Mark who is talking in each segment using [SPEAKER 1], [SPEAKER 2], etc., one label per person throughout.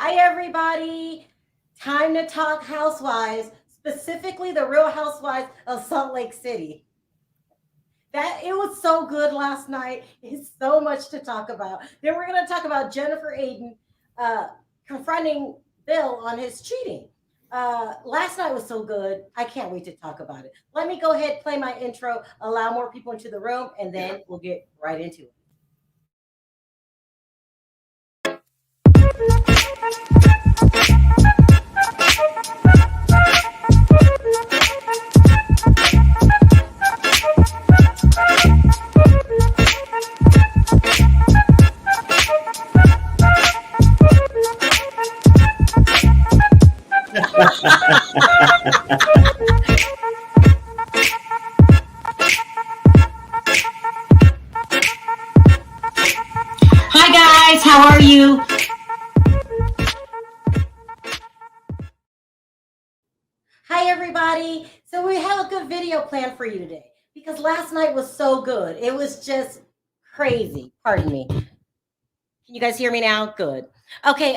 [SPEAKER 1] Hi, everybody. Time to talk housewives, specifically the Real Housewives of Salt Lake City. That it was so good last night. It's so much to talk about. Then we're going to talk about Jennifer Aydin uh, confronting Bill on his cheating. Last night was so good. I can't wait to talk about it. Let me go ahead, play my intro, allow more people into the room, and then we'll get right into it. Hi, guys. How are you? Hi, everybody. So we have a good video planned for you today because last night was so good. It was just crazy. Pardon me. Can you guys hear me now? Good. Okay.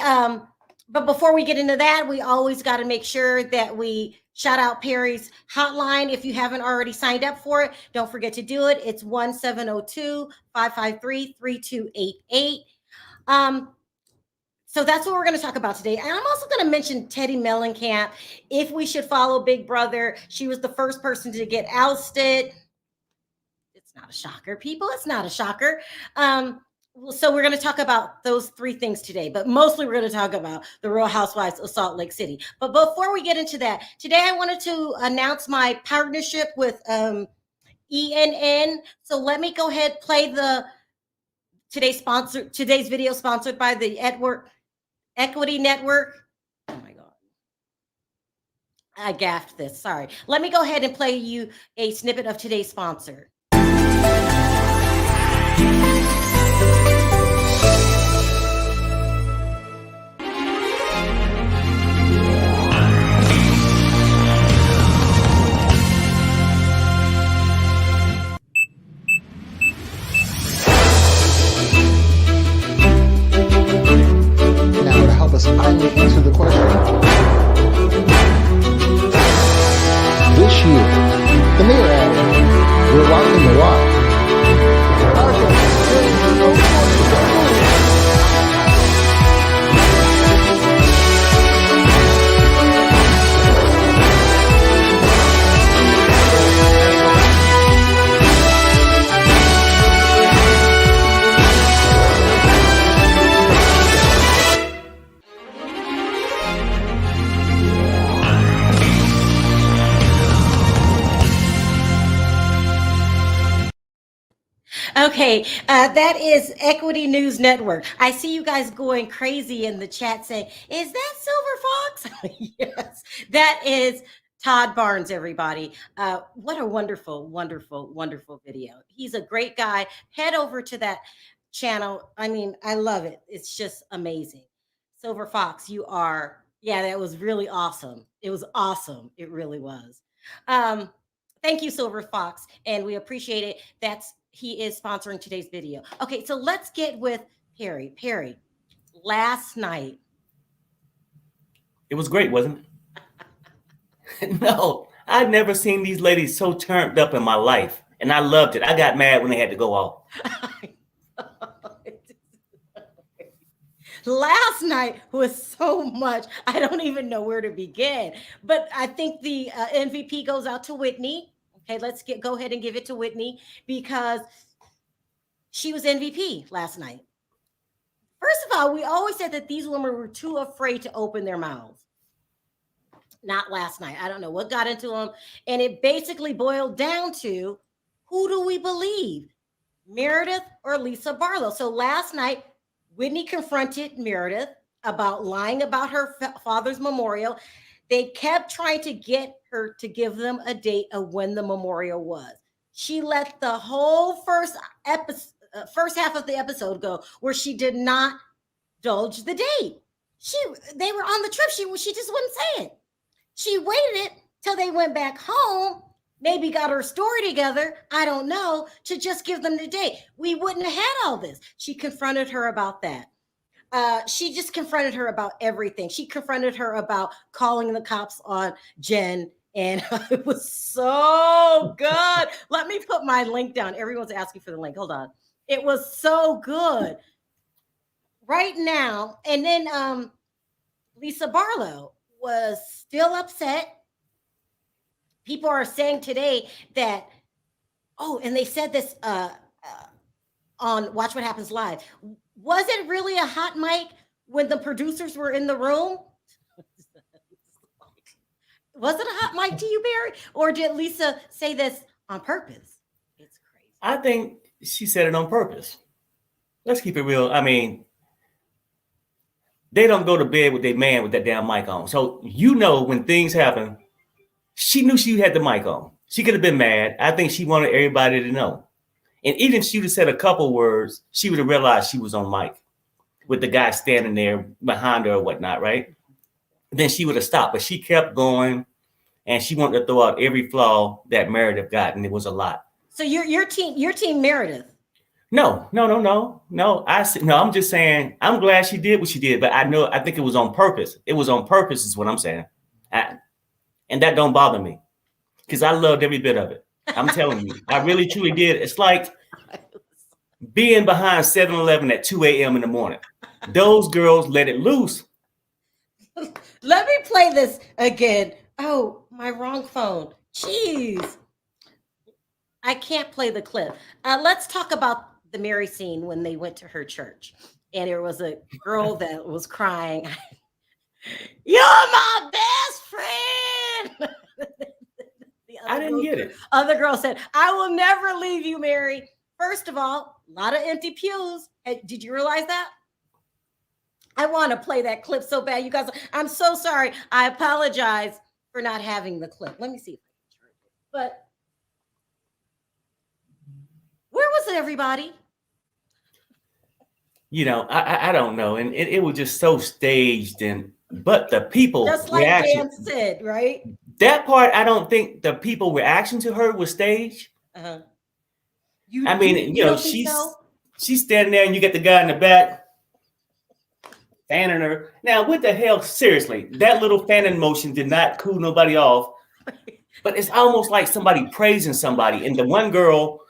[SPEAKER 1] But before we get into that, we always got to make sure that we shout out Perry's hotline. If you haven't already signed up for it, don't forget to do it. It's 1702-553-3288. So that's what we're going to talk about today. And I'm also going to mention Teddy Mellencamp. If we should follow Big Brother, she was the first person to get ousted. It's not a shocker, people. It's not a shocker. So we're going to talk about those three things today, but mostly we're going to talk about the Real Housewives of Salt Lake City. But before we get into that, today I wanted to announce my partnership with ENN. So let me go ahead, play today's video sponsored by the Equity Network. Oh my God. I gaffed this. Sorry. Let me go ahead and play you a snippet of today's sponsor.
[SPEAKER 2] Now, to help us finally answer the question, this year, the mayor added, we're rocking the rock.
[SPEAKER 1] Okay, that is Equity News Network. I see you guys going crazy in the chat saying, is that Silver Fox? Yes, that is Todd Barnes, everybody. What a wonderful, wonderful, wonderful video. He's a great guy. Head over to that channel. I mean, I love it. It's just amazing. Silver Fox, yeah, that was really awesome. It was awesome. It really was. Thank you, Silver Fox, and we appreciate it. He is sponsoring today's video. Okay, so let's get with Perry. Perry, last night.
[SPEAKER 3] It was great, wasn't it? No, I've never seen these ladies so turned up in my life, and I loved it. I got mad when they had to go off.
[SPEAKER 1] Last night was so much. I don't even know where to begin. But I think the MVP goes out to Whitney. Okay, let's go ahead and give it to Whitney because she was MVP last night. First of all, we always said that these women were too afraid to open their mouths. Not last night. I don't know what got into them. And it basically boiled down to, who do we believe? Meredith or Lisa Barlow? So last night, Whitney confronted Meredith about lying about her father's memorial. They kept trying to get her to give them a date of when the memorial was. She let the whole first half of the episode go where she did not divulge the date. They were on the trip. She just wouldn't say it. She waited till they went back home, maybe got her story together, I don't know, to just give them the date. We wouldn't have had all this. She confronted her about that. she just confronted her about everything. She confronted her about calling the cops on Jen. And it was so good. Let me put my link down. Everyone's asking for the link. Hold on. It was so good. Right now. And then Lisa Barlow was still upset. People are saying today that, oh, and they said this on Watch What Happens Live. Was it really a hot mic when the producers were in the room? Was it a hot mic to you, Barry? Or did Lisa say this on purpose? It's crazy.
[SPEAKER 3] I think she said it on purpose. Let's keep it real. I mean, they don't go to bed with their man with that damn mic on. So, when things happen, she knew she had the mic on. She could have been mad. I think she wanted everybody to know. And even if she would have said a couple words, she would have realized she was on mic with the guy standing there behind her or whatnot, right? Then she would have stopped. But she kept going, and she wanted to throw out every flaw that Meredith got, and it was a lot.
[SPEAKER 1] So your team Meredith.
[SPEAKER 3] No. I'm just saying, I'm glad she did what she did, but I think it was on purpose. It was on purpose is what I'm saying. And that don't bother me because I loved every bit of it. I'm telling you, I really, truly did. It's like being behind 7-Eleven at 2 a.m. in the morning. Those girls let it loose.
[SPEAKER 1] Let me play this again. Oh, my wrong phone. Jeez. I can't play the clip. Let's talk about the Mary scene when they went to her church. And there was a girl that was crying. You're my best friend.
[SPEAKER 3] I didn't get it.
[SPEAKER 1] Other girl said, I will never leave you, Mary. First of all, a lot of empty pews. Did you realize that? I want to play that clip so bad. You guys, I'm so sorry. I apologize for not having the clip. Let me see if I can charge it. But where was everybody?
[SPEAKER 3] I don't know. And it was just so staged. But the people
[SPEAKER 1] just like Dan said, right?
[SPEAKER 3] That part, I don't think the people reaction to her was staged.
[SPEAKER 1] Uh-huh.
[SPEAKER 3] She's standing there and you get the guy in the back fanning her. Now, what the hell? Seriously, that little fanning motion did not cool nobody off. But it's almost like somebody praising somebody. And the one girl,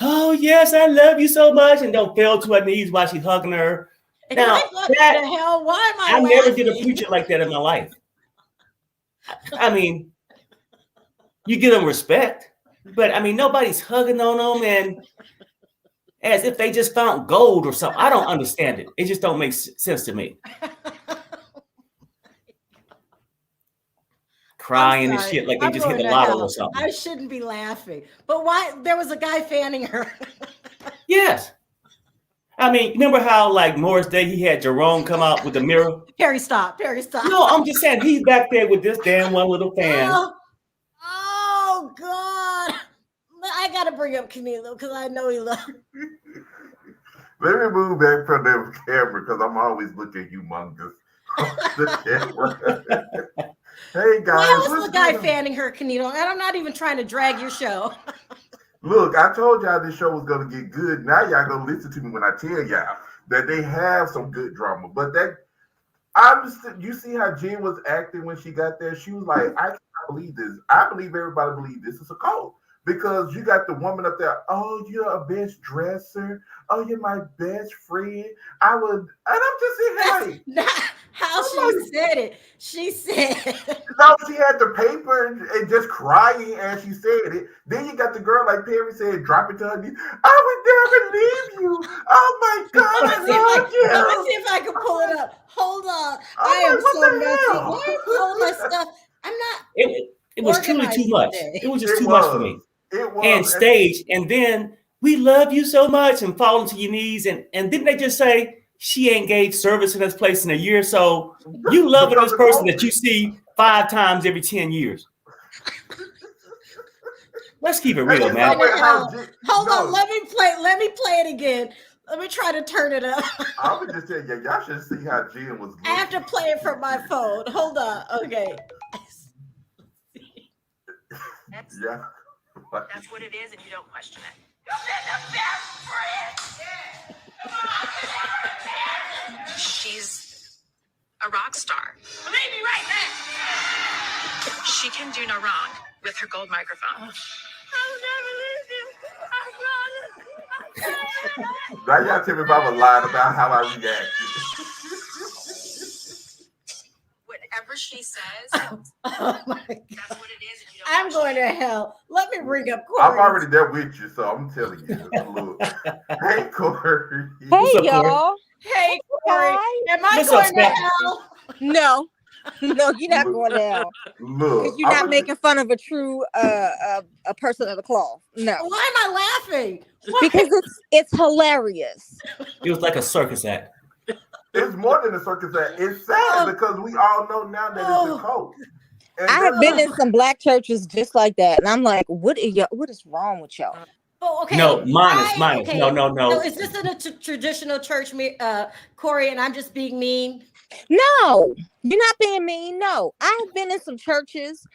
[SPEAKER 3] oh, yes, I love you so much. And don't fell to her knees while she's hugging her. Now,
[SPEAKER 1] what the hell? Why am I
[SPEAKER 3] never did a preacher like that in my life. I mean, you give them respect, but I mean, nobody's hugging on them and as if they just found gold or something. I don't understand it. It just don't make sense to me. Crying and shit like they just hit the lotto or something.
[SPEAKER 1] I shouldn't be laughing. But why? There was a guy fanning her.
[SPEAKER 3] Yes. I mean, remember how like Morris Day, he had Jerome come out with the mirror?
[SPEAKER 1] Perry, stop.
[SPEAKER 3] No, I'm just saying he's back there with this damn one little fan.
[SPEAKER 1] Oh God. I got to bring up Camilo because I know he loves.
[SPEAKER 4] Let me move back from the camera because I'm always looking humongous on the camera. Hey guys.
[SPEAKER 1] Why was the guy fanning her, Canito? And I'm not even trying to drag your show.
[SPEAKER 4] Look, I told y'all this show was going to get good. Now y'all going to listen to me when I tell y'all that they have some good drama. But you see how Jen was acting when she got there? She was like, I cannot believe this. I believe everybody believes this is a cult. Because you got the woman up there, oh, you're a best dresser. Oh, you're my best friend. And I'm just saying,
[SPEAKER 1] hey. Not how she said it. She said.
[SPEAKER 4] No, she had the paper and just crying as she said it. Then you got the girl, like Perry said, drop it to her knees. I would never leave you. Oh, my God, I love you.
[SPEAKER 1] Let me see if I can pull it up. Hold on. I am so messy. Why are you calling my stuff? I'm not.
[SPEAKER 3] It was truly too much. It was just too much for me.
[SPEAKER 4] It was.
[SPEAKER 3] And stage, and then we love you so much and falling to your knees. And didn't they just say she ain't gave service in this place in a year? So you love this person that you see 5 times every 10 years. Let's keep it real, man.
[SPEAKER 1] Hold on, let me play it again. Let me try to turn it up.
[SPEAKER 4] I would just tell you, y'all should see how Jen was looking.
[SPEAKER 1] I have to play it from my phone. Hold on. Okay.
[SPEAKER 5] That's what it is, and you don't question it. You've been the best friend. Yeah. She's a rock star. Believe me right now. She can do no wrong with her gold microphone. I'll never leave you. I promise.
[SPEAKER 4] Now y'all tell me if I was lying about how I reacted.
[SPEAKER 5] Whatever she says,
[SPEAKER 1] Oh my God.
[SPEAKER 5] that's what it is. And you don't
[SPEAKER 1] I'm going to hell. Let me bring up Corey.
[SPEAKER 4] I'm already there with you, so I'm telling you. Look. Hey, Corey.
[SPEAKER 6] Hey,
[SPEAKER 3] What's up, Corey?
[SPEAKER 6] y'all.
[SPEAKER 1] Hey, Corey. Am I
[SPEAKER 3] What's up,
[SPEAKER 1] going to
[SPEAKER 3] Scott?
[SPEAKER 1] hell?
[SPEAKER 6] No, no, you're not going to hell
[SPEAKER 4] Look.
[SPEAKER 6] because you're not making fun of a true a person of the cloth. No,
[SPEAKER 1] Why am I laughing? Why?
[SPEAKER 6] because it's hilarious.
[SPEAKER 3] It was like a circus act.
[SPEAKER 4] It's more than a circus act. It's sad because we all know now that it's a cult. And
[SPEAKER 6] I have been in some black churches just like that, and I'm like, what is wrong with y'all?
[SPEAKER 1] Oh, okay.
[SPEAKER 3] No, mine.
[SPEAKER 1] Okay.
[SPEAKER 3] No.
[SPEAKER 1] So is this in a traditional church, Corey, and I'm just being mean?
[SPEAKER 6] No, you're not being mean. No, I have been in some churches,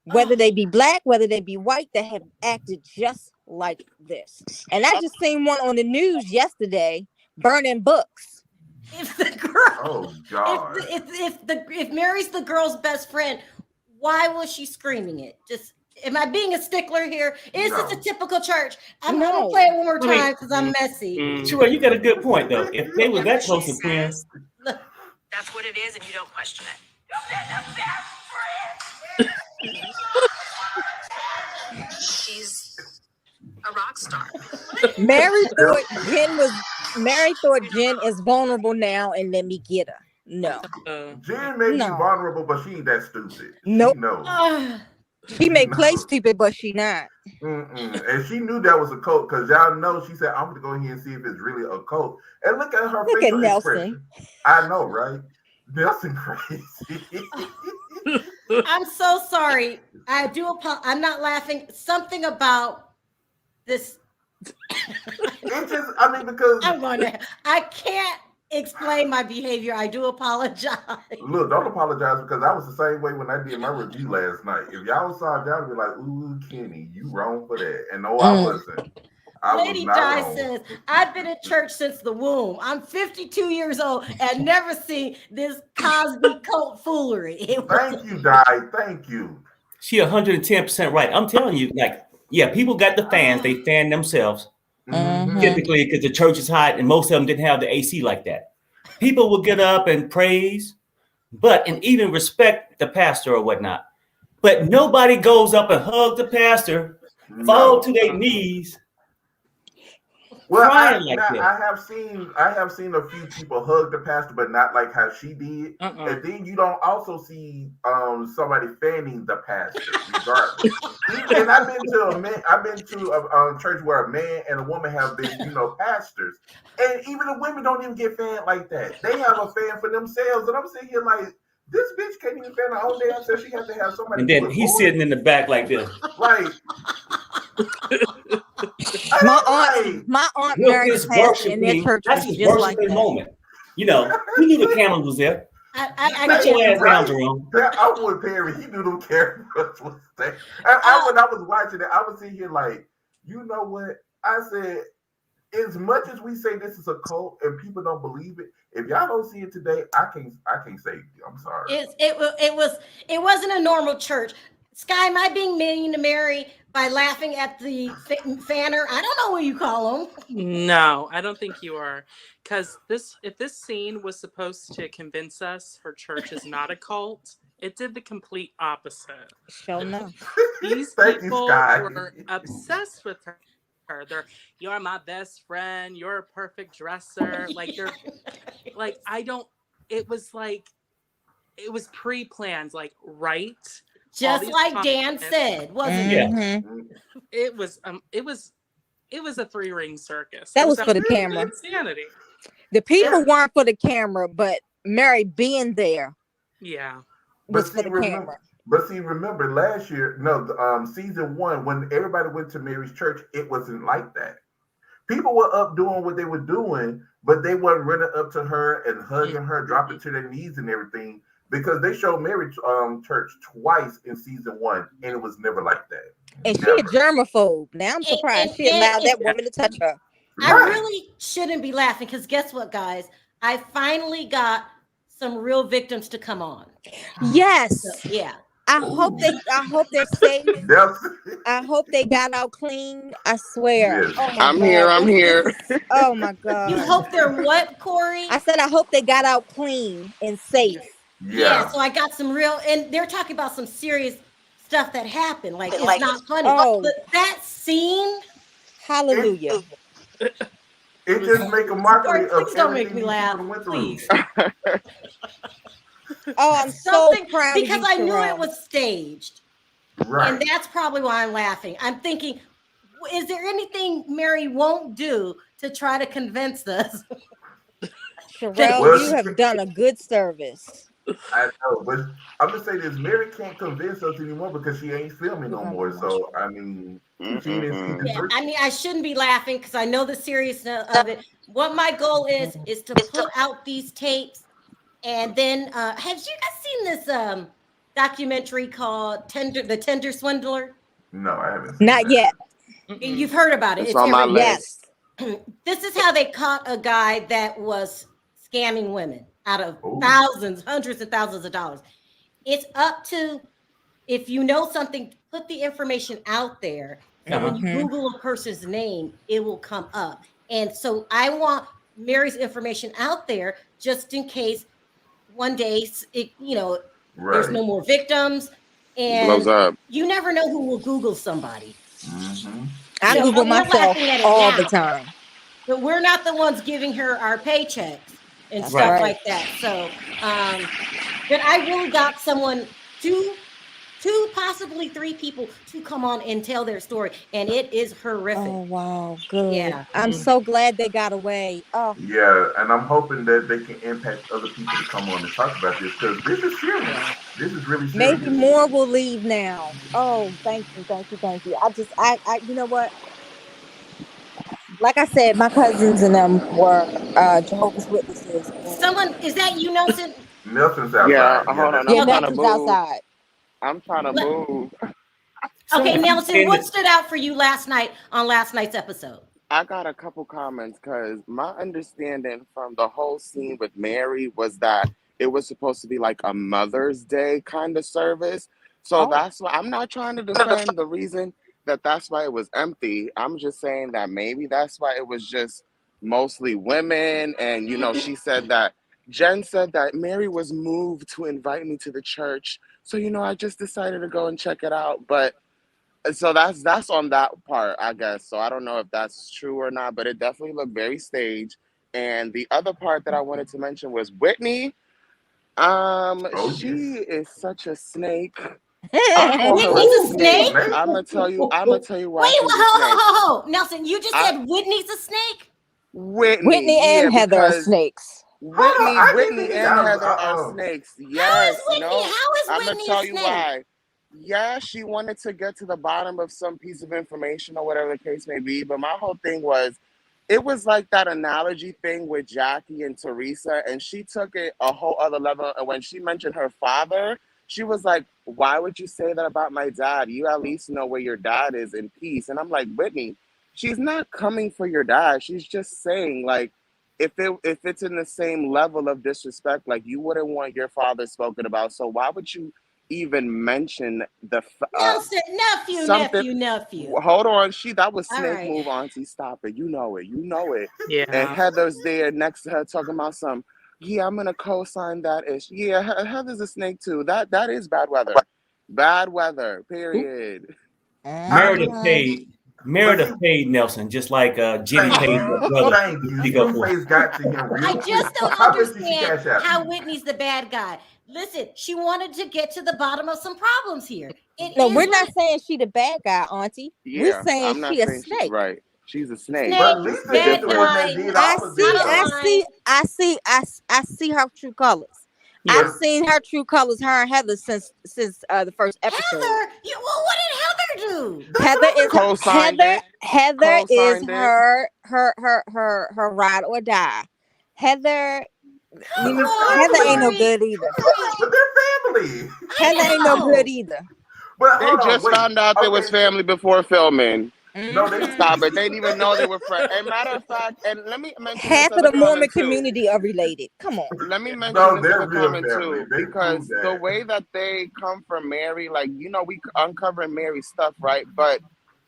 [SPEAKER 6] whether they be black, whether they be white, that have acted just like this. And I just seen one on the news yesterday burning books.
[SPEAKER 1] If the girl,
[SPEAKER 4] Oh God.
[SPEAKER 1] if Mary's the girl's best friend, why was she screaming it? Just, am I being a stickler here? Is this a typical church? I'm gonna play it one more time because I'm messy.
[SPEAKER 3] Sharrell, you got a good point though. If they were that close to
[SPEAKER 5] She
[SPEAKER 3] friends,
[SPEAKER 5] says, that's what it is, and you don't question it. She's a rock star.
[SPEAKER 6] Mary thought Jen is vulnerable now, and let me get her. No,
[SPEAKER 4] Jen may be
[SPEAKER 6] No.
[SPEAKER 4] vulnerable, but she ain't that stupid.
[SPEAKER 6] Nope.
[SPEAKER 4] She knows.
[SPEAKER 6] she may play stupid, but she not.
[SPEAKER 4] And she knew that was a cult because y'all know she said, I'm going to go here and see if it's really a cult. And look at her
[SPEAKER 6] Look at
[SPEAKER 4] facial
[SPEAKER 6] Nelson.
[SPEAKER 4] expression. I know, right? Nelson crazy.
[SPEAKER 1] I'm so sorry. I do apologize. I'm not laughing. Something about this.
[SPEAKER 4] It's just, I mean, because
[SPEAKER 1] I can't explain my behavior. I do apologize.
[SPEAKER 4] look, don't apologize because I was the same way when I did my review last night. If y'all saw it, y'all would be like, ooh, Kenny, you wrong for that. And no, I wasn't. I
[SPEAKER 1] Lady
[SPEAKER 4] was not
[SPEAKER 1] Di
[SPEAKER 4] wrong.
[SPEAKER 1] says, I've been in church since the womb. I'm 52 years old and never seen this Cosby cult foolery.
[SPEAKER 4] Thank you, Di. Thank you.
[SPEAKER 3] she 110% right. I'm telling you, like, yeah, people got the fans. They fan themselves.
[SPEAKER 6] Mhm.
[SPEAKER 3] Typically, because the church is hot and most of them didn't have the AC like that. People will get up and praise, and even respect the pastor or whatnot. But nobody goes up and hugs the pastor, fall to their knees.
[SPEAKER 4] Well,
[SPEAKER 3] crying like that.
[SPEAKER 4] I have seen a few people hug the pastor, but not like how she did. And then you don't also see somebody fanning the pastor, regardless. And I've been to a church where a man and a woman have been, pastors, and even the women don't even get fanned like that. They have a fan for themselves, and I'm sitting here like, this bitch can't even fan her own damn self. She has to have somebody.
[SPEAKER 3] And then he's sitting in the back like this.
[SPEAKER 4] Like.
[SPEAKER 6] My aunt married a pastor in their church.
[SPEAKER 3] That's his worshiping moment. You knew the cameras was there.
[SPEAKER 1] I
[SPEAKER 3] Get your ass down, Jerome.
[SPEAKER 4] I would Perry. He knew them cameras was there. When I was watching it, I was sitting here like, you know what? I said, as much as we say this is a cult and people don't believe it, if y'all don't see it today, I can't save you. I'm sorry.
[SPEAKER 1] It wasn't a normal church. Sky, am I being mean to Mary by laughing at the fanner? I don't know what you call them.
[SPEAKER 7] No, I don't think you are. Because if this scene was supposed to convince us her church is not a cult, it did the complete opposite.
[SPEAKER 6] Sure no.
[SPEAKER 7] These
[SPEAKER 4] Thank
[SPEAKER 7] people
[SPEAKER 4] you, Sky.
[SPEAKER 7] were obsessed with her. You're my best friend. You're a perfect dresser. It was pre-planned, right?
[SPEAKER 1] Just like Dan said, wasn't it?
[SPEAKER 6] Mm-hmm.
[SPEAKER 7] It was a 3-ring circus.
[SPEAKER 6] That was for the camera.
[SPEAKER 7] Insanity.
[SPEAKER 6] The people weren't for the camera, but Mary being there, was for the camera.
[SPEAKER 4] But see, remember last year, season 1, when everybody went to Mary's church, it wasn't like that. People were up doing what they were doing, but they weren't running up to her and hugging her, dropping to their knees and everything, because they showed Mary's church twice in season 1, and it was never like that.
[SPEAKER 6] And she a germaphobe. Now I'm surprised she allowed that woman to touch her.
[SPEAKER 1] I really shouldn't be laughing because guess what, guys? I finally got some real victims to come on.
[SPEAKER 6] Yes.
[SPEAKER 1] So, yeah.
[SPEAKER 6] I hope they're safe. I hope they got out clean. I swear.
[SPEAKER 4] Yes.
[SPEAKER 6] Oh my
[SPEAKER 8] I'm
[SPEAKER 6] God.
[SPEAKER 8] here. I'm here.
[SPEAKER 6] Oh my God.
[SPEAKER 1] You hope they're what, Corey?
[SPEAKER 6] I said I hope they got out clean and safe.
[SPEAKER 1] Yeah. So I got some real, and they're talking about some serious stuff that happened. Like it's not funny.
[SPEAKER 6] Oh.
[SPEAKER 1] But that scene.
[SPEAKER 6] Hallelujah.
[SPEAKER 4] It just make a mockery of
[SPEAKER 1] please don't make
[SPEAKER 4] everything
[SPEAKER 1] me
[SPEAKER 4] these
[SPEAKER 1] laugh.
[SPEAKER 4] people went through.
[SPEAKER 1] Please.
[SPEAKER 6] Oh, I'm so proud
[SPEAKER 1] because
[SPEAKER 6] of you,
[SPEAKER 1] I knew
[SPEAKER 6] Sharrell.
[SPEAKER 1] it was staged.
[SPEAKER 4] Right.
[SPEAKER 1] And that's probably why I'm laughing. I'm thinking, is there anything Mary won't do to try to convince us?
[SPEAKER 6] Sharrell, you have done a good service.
[SPEAKER 4] I know, but I'm just saying this: Mary can't convince us anymore because she ain't filming no more. So I mean, she didn't see the truth.
[SPEAKER 1] I mean, I shouldn't be laughing because I know the seriousness of it. What my goal is to put out these tapes, and then have you guys seen this documentary called The Tender Swindler?
[SPEAKER 4] No, I haven't seen
[SPEAKER 6] Not
[SPEAKER 4] that.
[SPEAKER 6] yet.
[SPEAKER 1] You've heard about it.
[SPEAKER 8] It's on my list.
[SPEAKER 1] Yes. This is how they caught a guy that was scamming women out of hundreds of thousands of dollars. It's up to, if you know something, put the information out there. And when you Google a person's name, it will come up. And so I want Mary's information out there just in case one day there's no more victims. And
[SPEAKER 8] blows up.
[SPEAKER 1] You never know who will Google somebody.
[SPEAKER 6] I Google myself all the time.
[SPEAKER 1] But we're not the ones giving her our paychecks and
[SPEAKER 6] That's
[SPEAKER 1] stuff
[SPEAKER 6] right.
[SPEAKER 1] like that. So, but I really got someone, two, possibly three people to come on and tell their story. And it is horrific.
[SPEAKER 6] Oh, wow. Good.
[SPEAKER 1] Yeah.
[SPEAKER 6] I'm so glad they got away. Oh.
[SPEAKER 4] Yeah, and I'm hoping that they can impact other people to come on and talk about this because this is serious. This is really serious.
[SPEAKER 6] Maybe more will leave now. Oh, thank you. I you know what? Like I said, my cousins and them were Jehovah's Witnesses.
[SPEAKER 1] Is that you, Nelson?
[SPEAKER 4] Nelson's outside.
[SPEAKER 8] Yeah, hold on.
[SPEAKER 6] Yeah,
[SPEAKER 8] I'm trying to
[SPEAKER 6] Nelson's
[SPEAKER 8] move.
[SPEAKER 6] outside.
[SPEAKER 8] I'm trying to move.
[SPEAKER 1] Okay, Nelson, what stood out for you last night on last night's episode?
[SPEAKER 8] I got a couple comments because my understanding from the whole scene with Mary was that it was supposed to be like a Mother's Day kind of service. So that's why I'm not trying to defend the reason that's why it was empty. I'm just saying that maybe that's why it was just mostly women. And, she said that Jen said that Mary was moved to invite me to the church. So, I just decided to go and check it out. But so that's on that part, I guess. So I don't know if that's true or not, but it definitely looked very staged. And the other part that I wanted to mention was Whitney. She is such a snake.
[SPEAKER 1] Whitney's a snake?
[SPEAKER 8] I'm gonna tell you why.
[SPEAKER 1] Wait, ho. Nelson, you just said Whitney's a snake?
[SPEAKER 6] Whitney and Heather are snakes.
[SPEAKER 8] Whitney and Heather are snakes. Yes.
[SPEAKER 1] How is Whitney
[SPEAKER 8] I'm gonna tell you
[SPEAKER 1] a snake?
[SPEAKER 8] why. Yeah, she wanted to get to the bottom of some piece of information or whatever the case may be. But my whole thing was, it was like that analogy thing with Jackie and Teresa, and she took it a whole other level. And when she mentioned her father, she was like, why would you say that about my dad? You at least know where your dad is in peace. And I'm like, Whitney, she's not coming for your dad. She's just saying, like, if it's in the same level of disrespect, like, you wouldn't want your father spoken about. So why would you even mention the nephew? Hold on, that was snake move, Auntie. Stop it. You know it.
[SPEAKER 7] Yeah.
[SPEAKER 8] And Heather's there next to her talking about some. Yeah, I'm gonna co-sign that ish. Yeah, Heather's a snake too. That is bad weather. Bad weather. Period.
[SPEAKER 3] Meredith paid Nelson just like Jenny paid her brother.
[SPEAKER 1] I just don't understand how Whitney's the bad guy. Listen, she wanted to get to the bottom of some problems here.
[SPEAKER 6] We're not saying she the bad guy, Auntie.
[SPEAKER 8] Yeah,
[SPEAKER 6] we're saying she a snake.
[SPEAKER 8] She's right. She's a snake.
[SPEAKER 6] I see her true colors. Yeah. I've seen her true colors, her and Heather, since the first episode.
[SPEAKER 1] Heather, what did Heather do?
[SPEAKER 6] Heather is her ride or die. Heather ain't no good either.
[SPEAKER 4] But they're family.
[SPEAKER 6] Heather ain't no good either.
[SPEAKER 8] But they just found out they was family before filming.
[SPEAKER 4] No, they
[SPEAKER 8] Stop it. They didn't even know they were friends. And matter of fact, and let me mention
[SPEAKER 6] Half
[SPEAKER 8] this
[SPEAKER 6] of
[SPEAKER 8] other
[SPEAKER 6] the Mormon
[SPEAKER 8] comment too.
[SPEAKER 6] community are related. Come on.
[SPEAKER 8] Let me mention
[SPEAKER 4] no,
[SPEAKER 8] this
[SPEAKER 4] they're
[SPEAKER 8] other
[SPEAKER 4] real
[SPEAKER 8] comment
[SPEAKER 4] family.
[SPEAKER 8] too,
[SPEAKER 4] They
[SPEAKER 8] because
[SPEAKER 4] proved that.
[SPEAKER 8] the way that they come from Mary, like, you know, we uncovering Mary's stuff, right? But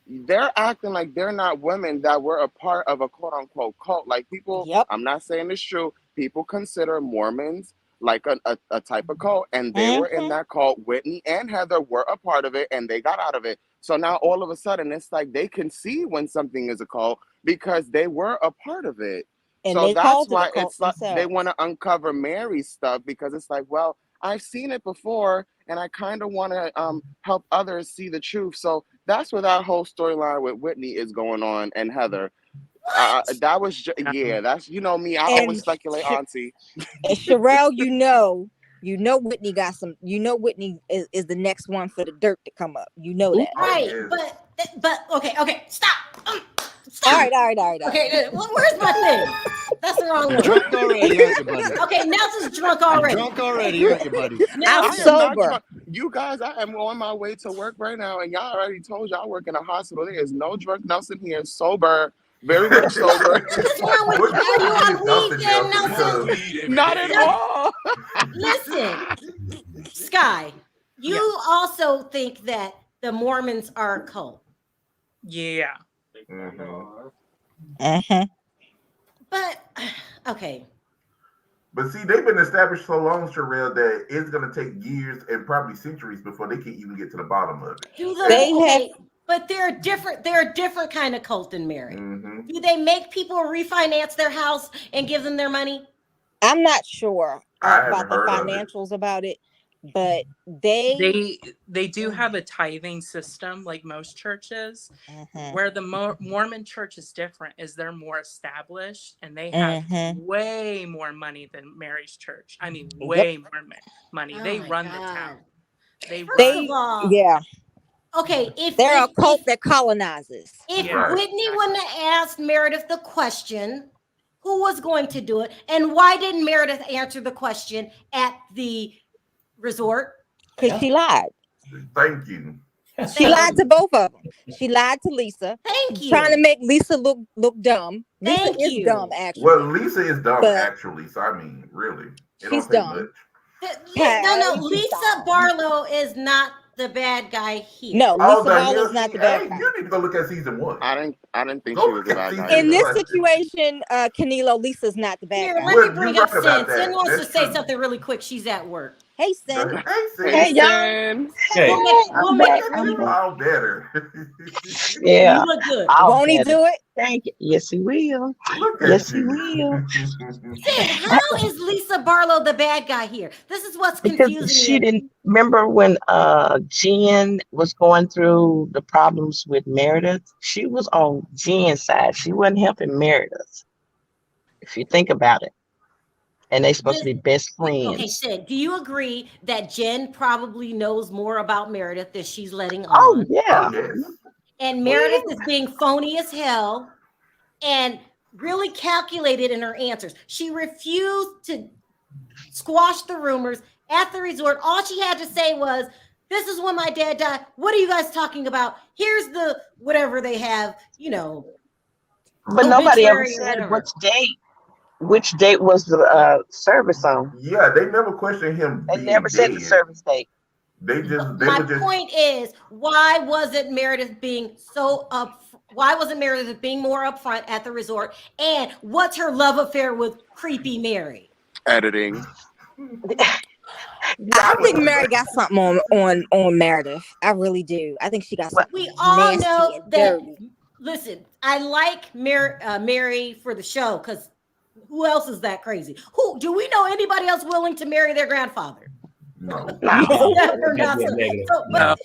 [SPEAKER 8] they're acting like they're not women that were a part of a quote unquote cult. Like, people,
[SPEAKER 6] Yep.
[SPEAKER 8] I'm not saying it's true, people consider Mormons like a type of cult, and they were in that cult. Whitney and Heather were a part of it, and they got out of it. So now all of a sudden it's like they can see when something is a cult because they were a part of it.
[SPEAKER 6] And
[SPEAKER 8] So
[SPEAKER 6] they
[SPEAKER 8] that's
[SPEAKER 6] called it a
[SPEAKER 8] why
[SPEAKER 6] cult
[SPEAKER 8] it's like they
[SPEAKER 6] themselves.
[SPEAKER 8] want to uncover Mary's stuff, because it's like, well, I've seen it before, and I kind of want to help others see the truth. So that's where that whole storyline with Whitney is going on, and Heather. That was yeah. That's, you know me. I always
[SPEAKER 6] And
[SPEAKER 8] speculate, Auntie.
[SPEAKER 6] And Sharrell, you know Whitney got some. You know Whitney is the next one for the dirt to come up. You know that.
[SPEAKER 1] Right,
[SPEAKER 4] yes.
[SPEAKER 1] but okay, stop.
[SPEAKER 6] All right.
[SPEAKER 1] Okay, where's my thing? That's the wrong
[SPEAKER 2] You're
[SPEAKER 1] one.
[SPEAKER 2] drunk already, aren't you, buddy?
[SPEAKER 1] Okay, Nelson's drunk
[SPEAKER 2] You're
[SPEAKER 1] already.
[SPEAKER 2] drunk already, aren't you, buddy?
[SPEAKER 6] I'm
[SPEAKER 8] I am not
[SPEAKER 6] sober.
[SPEAKER 8] drunk. You guys, I am on my way to work right now, and y'all already told you I work in a hospital. There is no drunk Nelson here. Sober, very much sober.
[SPEAKER 1] What's wrong with
[SPEAKER 4] What
[SPEAKER 1] you? Are you
[SPEAKER 4] you
[SPEAKER 1] on
[SPEAKER 4] Nelson,
[SPEAKER 1] weed then,
[SPEAKER 4] Nelson,
[SPEAKER 1] Nelson?
[SPEAKER 8] Not at all.
[SPEAKER 1] Listen, Sky, you also think that the Mormons are a cult.
[SPEAKER 7] Yeah.
[SPEAKER 1] But okay.
[SPEAKER 4] But see, they've been established so long, Sharrell, that it's going to take years and probably centuries before they can even get to the bottom of it.
[SPEAKER 1] But they're different. They're a different kind of cult than Mary.
[SPEAKER 4] Mm-hmm.
[SPEAKER 1] Do they make people refinance their house and give them their money?
[SPEAKER 6] I'm not sure
[SPEAKER 4] I
[SPEAKER 6] about
[SPEAKER 4] haven't
[SPEAKER 6] the
[SPEAKER 4] heard of it.
[SPEAKER 6] financials about it, but they
[SPEAKER 7] do have a tithing system like most churches. Where the Mormon church is different is they're more established, and they have way more money than Mary's church. I mean, way more money.
[SPEAKER 1] Oh
[SPEAKER 7] They
[SPEAKER 1] my
[SPEAKER 7] run
[SPEAKER 1] God.
[SPEAKER 7] the town.
[SPEAKER 1] First of all,
[SPEAKER 6] yeah.
[SPEAKER 1] Okay, if
[SPEAKER 6] They're a cult that colonizes.
[SPEAKER 1] If
[SPEAKER 7] Yeah,
[SPEAKER 1] Whitney
[SPEAKER 7] exactly.
[SPEAKER 1] wouldn't have asked Meredith the question, who was going to do it? And why didn't Meredith answer the question at the resort?
[SPEAKER 6] Because she lied.
[SPEAKER 4] Thank you.
[SPEAKER 6] She lied to both of them. She lied to Lisa.
[SPEAKER 1] Thank you.
[SPEAKER 6] Trying to make Lisa look dumb. Lisa
[SPEAKER 1] Thank
[SPEAKER 6] is
[SPEAKER 1] you.
[SPEAKER 6] dumb, actually.
[SPEAKER 4] Well, Lisa is dumb,
[SPEAKER 6] But
[SPEAKER 4] actually. So, I mean, really. It
[SPEAKER 6] she's
[SPEAKER 4] don't take
[SPEAKER 6] dumb.
[SPEAKER 4] much.
[SPEAKER 1] No, Lisa Barlow is not the bad guy here.
[SPEAKER 6] No,
[SPEAKER 4] Oh,
[SPEAKER 6] Lisa Barlow's not the bad guy.
[SPEAKER 4] You need to go look at season 1.
[SPEAKER 8] I didn't think
[SPEAKER 4] Go
[SPEAKER 8] she was
[SPEAKER 4] look
[SPEAKER 8] a
[SPEAKER 4] at
[SPEAKER 8] bad guy.
[SPEAKER 4] season
[SPEAKER 6] In this
[SPEAKER 4] one.
[SPEAKER 6] situation, Canelo, Lisa's not the bad
[SPEAKER 1] Here,
[SPEAKER 6] guy.
[SPEAKER 1] let
[SPEAKER 4] Well,
[SPEAKER 1] me bring
[SPEAKER 4] you're
[SPEAKER 1] up
[SPEAKER 4] right about
[SPEAKER 1] Sin.
[SPEAKER 4] that.
[SPEAKER 1] Sin wants
[SPEAKER 4] That's
[SPEAKER 1] to say
[SPEAKER 4] true.
[SPEAKER 1] something really quick. She's at work.
[SPEAKER 6] Hey, Sin.
[SPEAKER 8] Hey,
[SPEAKER 9] y'all.
[SPEAKER 8] Jen.
[SPEAKER 3] Hey,
[SPEAKER 1] We'll make it
[SPEAKER 4] You
[SPEAKER 1] really quick.
[SPEAKER 4] all better.
[SPEAKER 9] Yeah.
[SPEAKER 1] You look good.
[SPEAKER 6] Won't he do it?
[SPEAKER 9] Thank you. Yes, he will.
[SPEAKER 4] Look at
[SPEAKER 9] Yes, he
[SPEAKER 4] you.
[SPEAKER 9] will.
[SPEAKER 1] Sin, how is Lisa Barlow the bad guy here? This is what's
[SPEAKER 9] Because
[SPEAKER 1] confusing
[SPEAKER 9] she
[SPEAKER 1] me.
[SPEAKER 9] didn't remember when Jen was going through the problems with Meredith. She was on Jen's side. She wasn't helping Meredith. If you think about it. And they're supposed to be best friends.
[SPEAKER 1] Okay, Sid, do you agree that Jen probably knows more about Meredith than she's letting on?
[SPEAKER 9] Oh, yeah.
[SPEAKER 4] Oh, yes.
[SPEAKER 1] And Meredith is being phony as hell and really calculated in her answers. She refused to squash the rumors at the resort. All she had to say was, this is when my dad died. What are you guys talking about? Here's the whatever they have,
[SPEAKER 9] But nobody ever
[SPEAKER 1] obituary or
[SPEAKER 9] said
[SPEAKER 1] whatever.
[SPEAKER 9] which date was the service on.
[SPEAKER 4] Yeah, they never questioned him.
[SPEAKER 9] They
[SPEAKER 4] being
[SPEAKER 9] never said the
[SPEAKER 4] dead.
[SPEAKER 9] service date.
[SPEAKER 4] They
[SPEAKER 1] My
[SPEAKER 4] were just.
[SPEAKER 1] point is, why wasn't Meredith being why wasn't Meredith being more upfront at the resort? And what's her love affair with creepy Mary?
[SPEAKER 8] Editing.
[SPEAKER 6] I think Mary got something on Meredith. I really do. I think she got something.
[SPEAKER 1] We all
[SPEAKER 6] nasty
[SPEAKER 1] know
[SPEAKER 6] and
[SPEAKER 1] that.
[SPEAKER 6] dirty.
[SPEAKER 1] Listen, I like Mary for the show because who else is that crazy? Who do we know anybody else willing to marry their grandfather?
[SPEAKER 4] No.
[SPEAKER 1] But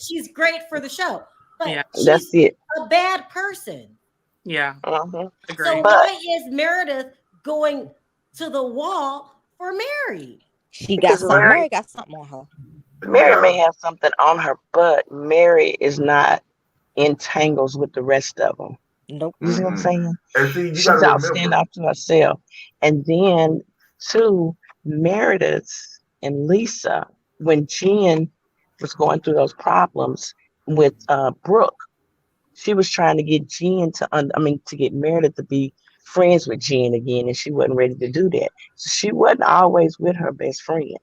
[SPEAKER 1] she's great for the show. But
[SPEAKER 7] Yeah.
[SPEAKER 1] she's
[SPEAKER 9] That's it.
[SPEAKER 1] a bad person.
[SPEAKER 7] Yeah. Agree.
[SPEAKER 1] So why is Meredith going to the wall for Mary?
[SPEAKER 6] She got
[SPEAKER 9] Because
[SPEAKER 6] something.
[SPEAKER 9] Mary-
[SPEAKER 6] Mary got something on her.
[SPEAKER 9] Mary may have something on her, but Mary is not entangles with the rest of them.
[SPEAKER 6] Nope.
[SPEAKER 9] You see what I'm saying?
[SPEAKER 4] And see, you
[SPEAKER 9] She's
[SPEAKER 4] gotta
[SPEAKER 9] out stand
[SPEAKER 4] remember.
[SPEAKER 9] up to herself. And then, too, Meredith and Lisa, when Jen was going through those problems with Brooke, She was trying to get Jen to get Meredith to be friends with Jen again, and she wasn't ready to do that. So she wasn't always with her best friend.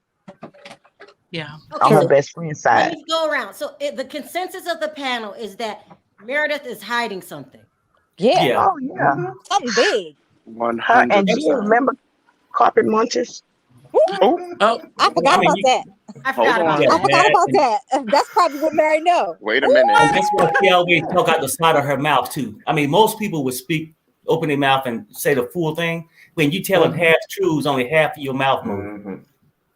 [SPEAKER 7] Yeah.
[SPEAKER 9] On
[SPEAKER 1] Okay,
[SPEAKER 9] her
[SPEAKER 1] so
[SPEAKER 9] best friend's
[SPEAKER 1] let
[SPEAKER 9] side.
[SPEAKER 1] me go around. So the consensus of the panel is that Meredith is hiding something.
[SPEAKER 6] Yeah,
[SPEAKER 3] Yeah.
[SPEAKER 9] Oh yeah.
[SPEAKER 6] something big.
[SPEAKER 9] Her and Jen,
[SPEAKER 8] 100%.
[SPEAKER 9] remember Carpet Munchers?
[SPEAKER 8] Oh,
[SPEAKER 7] Oh,
[SPEAKER 6] I forgot
[SPEAKER 3] I mean,
[SPEAKER 6] about that.
[SPEAKER 1] I
[SPEAKER 8] hold
[SPEAKER 1] forgot about
[SPEAKER 8] on.
[SPEAKER 3] yeah,
[SPEAKER 6] I
[SPEAKER 1] that.
[SPEAKER 6] forgot
[SPEAKER 3] that,
[SPEAKER 6] about that. That's probably what Mary know.
[SPEAKER 8] Wait a minute.
[SPEAKER 3] and that's why she always talk out the side of her mouth too. I mean, most people would open their mouth and say the full thing. When you tell them half truths, only half of your mouth move.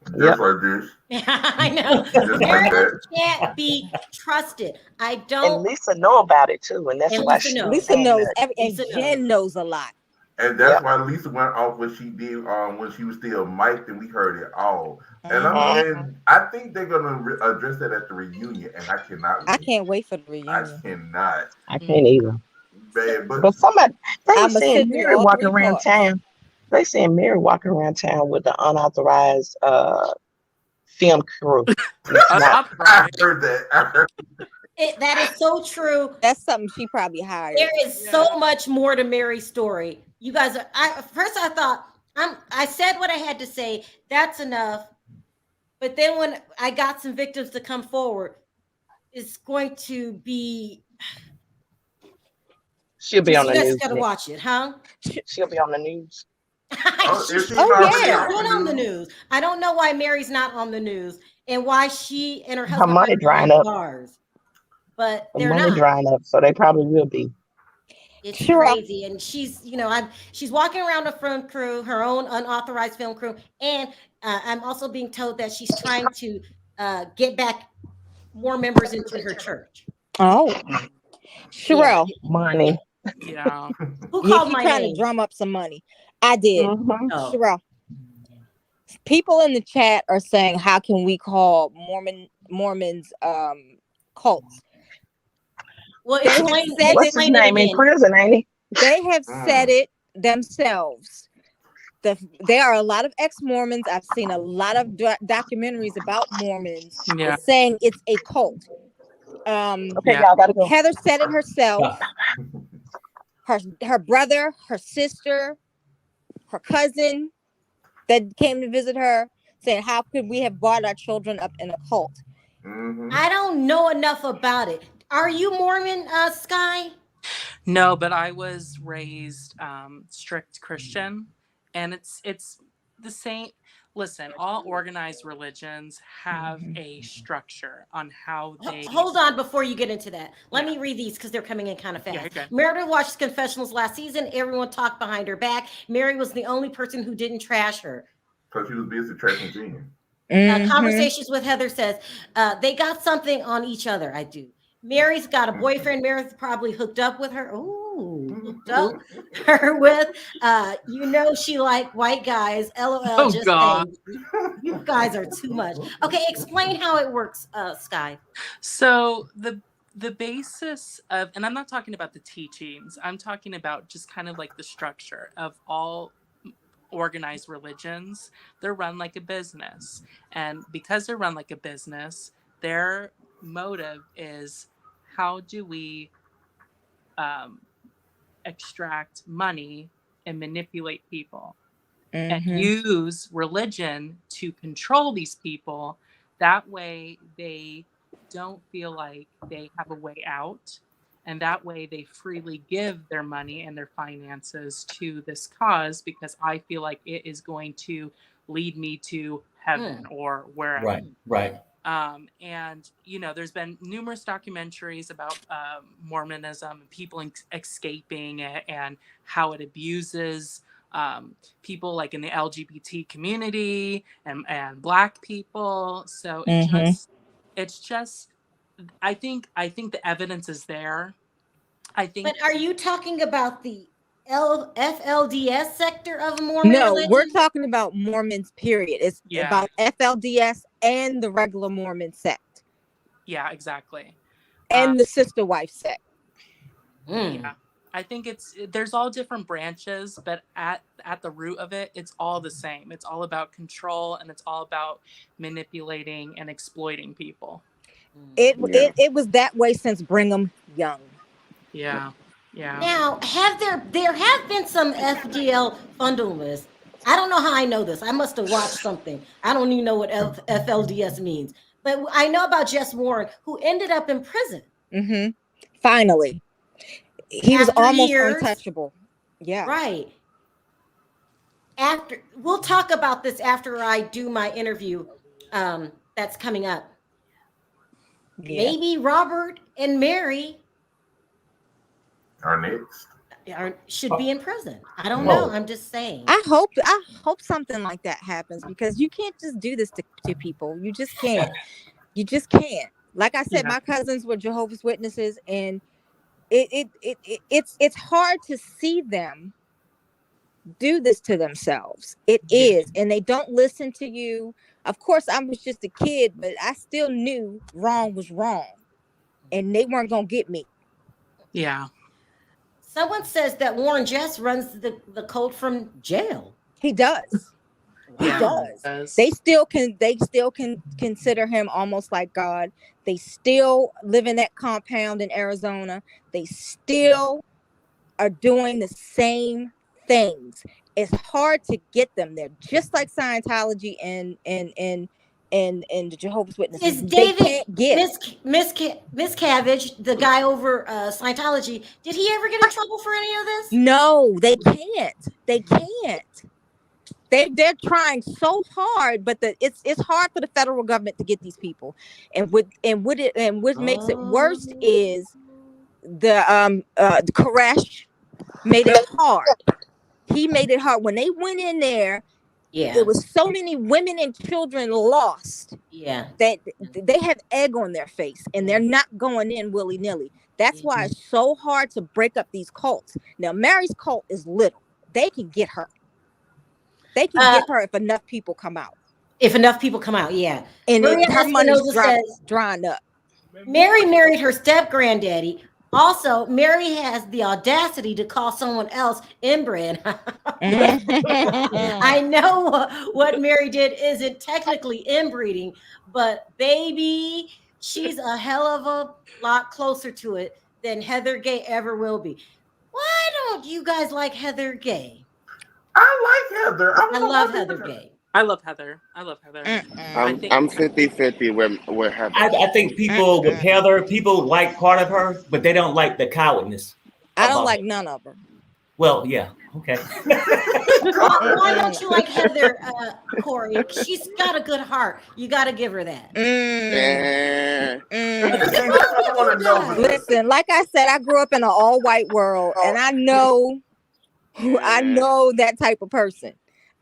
[SPEAKER 4] Just
[SPEAKER 9] Yep.
[SPEAKER 4] like this.
[SPEAKER 1] I know.
[SPEAKER 4] Just like
[SPEAKER 1] Meredith
[SPEAKER 4] that.
[SPEAKER 1] can't be trusted. I
[SPEAKER 9] And
[SPEAKER 1] don't.
[SPEAKER 9] Lisa know about it too, and that's
[SPEAKER 1] And
[SPEAKER 9] why
[SPEAKER 1] Lisa
[SPEAKER 9] she
[SPEAKER 1] knows.
[SPEAKER 6] Lisa knows
[SPEAKER 9] that.
[SPEAKER 6] and
[SPEAKER 1] Lisa
[SPEAKER 6] Jen knows a lot.
[SPEAKER 4] And that's
[SPEAKER 9] Yep.
[SPEAKER 4] why Lisa went off what she did when she was still mic'd, and we heard it all. And I think they're gonna address that at the reunion, and I cannot
[SPEAKER 6] I
[SPEAKER 4] wait.
[SPEAKER 6] can't wait for the
[SPEAKER 4] I
[SPEAKER 6] reunion.
[SPEAKER 4] cannot.
[SPEAKER 9] I can't either.
[SPEAKER 4] Man, but
[SPEAKER 9] But somebody they were
[SPEAKER 6] I'ma
[SPEAKER 9] saying
[SPEAKER 6] sit through
[SPEAKER 9] Mary
[SPEAKER 6] all
[SPEAKER 9] walking
[SPEAKER 6] 3
[SPEAKER 9] around
[SPEAKER 6] parts.
[SPEAKER 9] town. They saying Mary walking around town with the unauthorized film crew. It's not.
[SPEAKER 4] I
[SPEAKER 7] unauthorized.
[SPEAKER 4] heard that. I heard
[SPEAKER 1] That is so true.
[SPEAKER 6] That's something she probably hired.
[SPEAKER 1] There is so much more to Mary's story. You guys are. First I thought I said what I had to say. That's enough. But then when I got some victims to come forward, it's going to be.
[SPEAKER 9] She'll be on
[SPEAKER 1] You
[SPEAKER 9] the
[SPEAKER 1] guys
[SPEAKER 9] news.
[SPEAKER 1] got to
[SPEAKER 9] Nick.
[SPEAKER 1] watch it, huh?
[SPEAKER 9] She'll be on the news.
[SPEAKER 4] if she's
[SPEAKER 6] Oh,
[SPEAKER 4] already
[SPEAKER 6] yeah.
[SPEAKER 1] She's been on the news. I don't know why Mary's not on the news and why she and her
[SPEAKER 9] Her
[SPEAKER 1] husband
[SPEAKER 9] money
[SPEAKER 1] are
[SPEAKER 9] drying
[SPEAKER 1] behind
[SPEAKER 9] up.
[SPEAKER 1] bars, but
[SPEAKER 9] The
[SPEAKER 1] they're
[SPEAKER 9] money
[SPEAKER 1] not.
[SPEAKER 9] drying up, so they probably will be.
[SPEAKER 1] It's
[SPEAKER 6] Sure.
[SPEAKER 1] crazy, and she's walking around a film crew, her own unauthorized film crew, and I'm also being told that she's trying to get back more members into her church.
[SPEAKER 6] Oh, Sharrell.
[SPEAKER 9] Money.
[SPEAKER 7] Yeah.
[SPEAKER 1] Who
[SPEAKER 6] Yeah,
[SPEAKER 1] called
[SPEAKER 6] she's
[SPEAKER 1] my
[SPEAKER 6] trying
[SPEAKER 1] name?
[SPEAKER 6] to drum up some money. I did.
[SPEAKER 9] Mhm.
[SPEAKER 1] Oh.
[SPEAKER 6] Sharrell. People in the chat are saying, how can we call Mormons cults?
[SPEAKER 1] Well,
[SPEAKER 6] They have
[SPEAKER 1] explain,
[SPEAKER 6] said
[SPEAKER 9] What's his
[SPEAKER 1] explain it
[SPEAKER 9] name in
[SPEAKER 1] again.
[SPEAKER 9] prison, ain't he?
[SPEAKER 6] They have said it themselves. There are a lot of ex-Mormons. I've seen a lot of documentaries about Mormons
[SPEAKER 7] Yeah.
[SPEAKER 6] saying it's a cult.
[SPEAKER 9] Okay, y'all gotta go.
[SPEAKER 6] Heather said it herself. Her brother, her sister, her cousin that came to visit her, saying, how could we have brought our children up in a cult?
[SPEAKER 1] I don't know enough about it. Are you Mormon, Sky?
[SPEAKER 7] No, but I was raised strict Christian, and it's the same. Listen, all organized religions have a structure on how they.
[SPEAKER 1] Hold on before you get into that. Let me read these because they're coming in kind of fast.
[SPEAKER 7] Yeah, okay.
[SPEAKER 1] Meredith watched confessionals last season. Everyone talked behind her back. Mary was the only person who didn't trash her.
[SPEAKER 4] because she was busy trashing Jen.
[SPEAKER 1] Conversations with Heather says they got something on each other. I do. Mary's got a boyfriend. Meredith probably hooked up with her. Ooh, hooked up her with. She like white guys. LOL.
[SPEAKER 7] Oh,
[SPEAKER 1] just
[SPEAKER 7] God.
[SPEAKER 1] saying. You guys are too much. Okay, explain how it works, Sky.
[SPEAKER 7] So the basis of, and I'm not talking about the teachings. I'm talking about just kind of like the structure of all organized religions. They're run like a business, and because they're run like a business, their motive is, how do we extract money and manipulate people and use religion to control these people. That way they don't feel like they have a way out, and that way they freely give their money and their finances to this cause, because I feel like it is going to lead me to heaven or wherever.
[SPEAKER 3] Right.
[SPEAKER 7] And there's been numerous documentaries about Mormonism and people escaping it, and how it abuses people like in the LGBT community and Black people. So it's just I think the evidence is there.
[SPEAKER 1] But are you talking about the FLDS sector of Mormon religion?
[SPEAKER 6] We're talking about Mormons, period. It's about FLDS and the regular Mormon sect.
[SPEAKER 7] Yeah, exactly.
[SPEAKER 6] And the sister wife sect.
[SPEAKER 7] Yeah. I think there's all different branches, but at the root of it, it's all the same. It's all about control, and it's all about manipulating and exploiting people.
[SPEAKER 6] It was that way since Brigham Young.
[SPEAKER 7] Yeah. Yeah.
[SPEAKER 1] Now, there have been some FDL fundamentalists. I don't know how I know this. I must have watched something. I don't even know what FLDS means. But I know about Jess Warren, who ended up in prison.
[SPEAKER 6] Mm-hmm. Finally. He was
[SPEAKER 1] After
[SPEAKER 6] almost
[SPEAKER 1] years.
[SPEAKER 6] untouchable. Yeah.
[SPEAKER 1] Right. We'll talk about this after I do my interview that's coming up.
[SPEAKER 6] Yeah.
[SPEAKER 1] Maybe Robert and Mary
[SPEAKER 4] Our next.
[SPEAKER 1] should be in prison. I don't
[SPEAKER 3] Whoa.
[SPEAKER 1] know. I'm just saying.
[SPEAKER 6] I hope something like that happens, because you can't just do this to people. You just can't. You just can't. Like I said,
[SPEAKER 7] Yeah.
[SPEAKER 6] my cousins were Jehovah's Witnesses, and it's hard to see them do this to themselves. It is, and they don't listen to you. Of course, I was just a kid, but I still knew wrong was wrong, and they weren't gonna get me.
[SPEAKER 7] Yeah.
[SPEAKER 1] Someone says that Warren Jess runs the cult from jail.
[SPEAKER 6] He does. He
[SPEAKER 1] Wow.
[SPEAKER 6] does. They still can consider him almost like God. They still live in that compound in Arizona. They still are doing the same things. It's hard to get them there, just like Scientology and the Jehovah's Witnesses.
[SPEAKER 1] Is
[SPEAKER 6] They
[SPEAKER 1] David
[SPEAKER 6] can't get
[SPEAKER 1] Miss Cabbage, the guy over Scientology? Did he ever get in trouble for any of this?
[SPEAKER 6] No, they can't. They can't. They're trying so hard, but it's hard for the federal government to get these people. And what makes it worse is the Koresh made it hard. He made it hard when they went in there.
[SPEAKER 1] Yeah.
[SPEAKER 6] There was so many women and children lost.
[SPEAKER 1] Yeah.
[SPEAKER 6] That they have egg on their face, and they're not going in willy-nilly. That's why it's so hard to break up these cults. Now, Mary's cult is little. They can get her. They can get her if enough people come out.
[SPEAKER 1] If enough people come out, yeah.
[SPEAKER 6] And
[SPEAKER 1] Maria
[SPEAKER 6] her money's
[SPEAKER 1] Espinosa says
[SPEAKER 6] drying up.
[SPEAKER 1] Mary married her step granddaddy. Also, Mary has the audacity to call someone else inbred. I know what Mary did isn't technically inbreeding, but baby, she's a hell of a lot closer to it than Heather Gay ever will be. Why don't you guys like Heather Gay?
[SPEAKER 4] I like Heather.
[SPEAKER 1] I love Heather Gay.
[SPEAKER 7] I love Heather.
[SPEAKER 8] I'm 50-50 with Heather.
[SPEAKER 3] I think people with Heather, people like part of her, but they don't like the cowardness.
[SPEAKER 6] I don't like none of them.
[SPEAKER 3] Well, yeah, okay.
[SPEAKER 1] Why don't you like Heather, Corey? She's got a good heart. You got to give her that.
[SPEAKER 6] Listen, like I said, I grew up in an all-white world, and I know that type of person.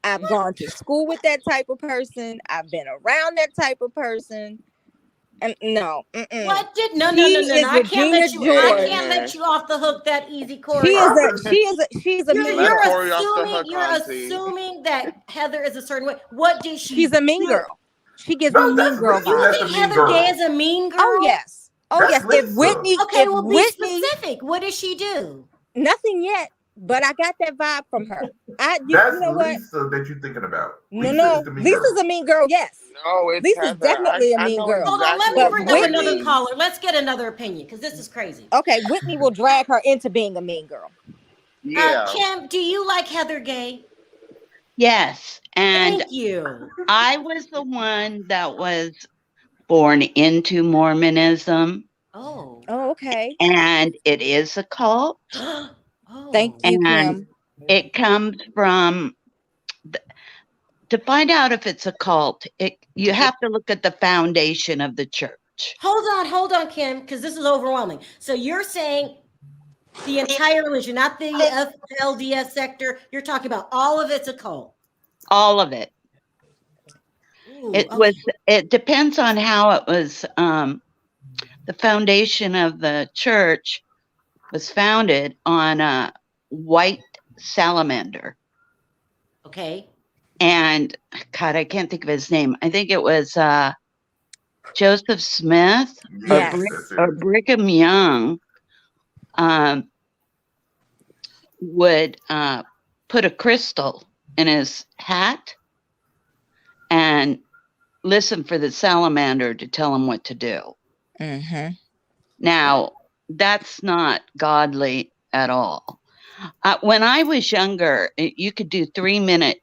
[SPEAKER 6] I've gone to school with that type of person. I've been around that type of person. And no.
[SPEAKER 1] What did no. I can't let you off the hook that easy, Corey.
[SPEAKER 6] She's a mean girl.
[SPEAKER 1] You're assuming that Heather is a certain way. What did she?
[SPEAKER 6] She's a mean girl. She gives me mean girl vibes.
[SPEAKER 1] You think Heather Gay is a mean girl?
[SPEAKER 6] Oh yes. If Whitney,
[SPEAKER 1] be specific. What did she do?
[SPEAKER 6] Nothing yet. But I got that vibe from her.
[SPEAKER 4] That's
[SPEAKER 6] you know what?
[SPEAKER 4] Lisa that you're thinking about.
[SPEAKER 6] No. Lisa's a mean girl, yes.
[SPEAKER 8] No, it's
[SPEAKER 6] Lisa's
[SPEAKER 8] Heather.
[SPEAKER 6] definitely a mean girl.
[SPEAKER 1] Hold on, let me bring up another caller. Let's get another opinion, because this is crazy.
[SPEAKER 6] Okay, Whitney will drag her into being a mean girl.
[SPEAKER 8] Yeah.
[SPEAKER 1] Kim, do you like Heather Gay?
[SPEAKER 10] Yes. And
[SPEAKER 1] thank you.
[SPEAKER 10] I was the one that was born into Mormonism.
[SPEAKER 1] Oh,
[SPEAKER 6] okay.
[SPEAKER 10] And it is a cult.
[SPEAKER 6] Thank you,
[SPEAKER 10] and
[SPEAKER 6] Kim.
[SPEAKER 10] It comes from to find out if it's a cult. You have to look at the foundation of the church.
[SPEAKER 1] Hold on, Kim, because this is overwhelming. So you're saying the entire religion, not the LDS sector. You're talking about all of it's a cult.
[SPEAKER 10] All of it.
[SPEAKER 1] Ooh,
[SPEAKER 10] It depends on how it was. The foundation of the church was founded on a white salamander.
[SPEAKER 1] Okay.
[SPEAKER 10] And God, I can't think of his name. I think it was Joseph Smith or Brigham Young would put a crystal in his hat and listen for the salamander to tell him what to do.
[SPEAKER 6] Mm-hmm.
[SPEAKER 10] Now, that's not godly at all. When I was younger, you could do 3-minute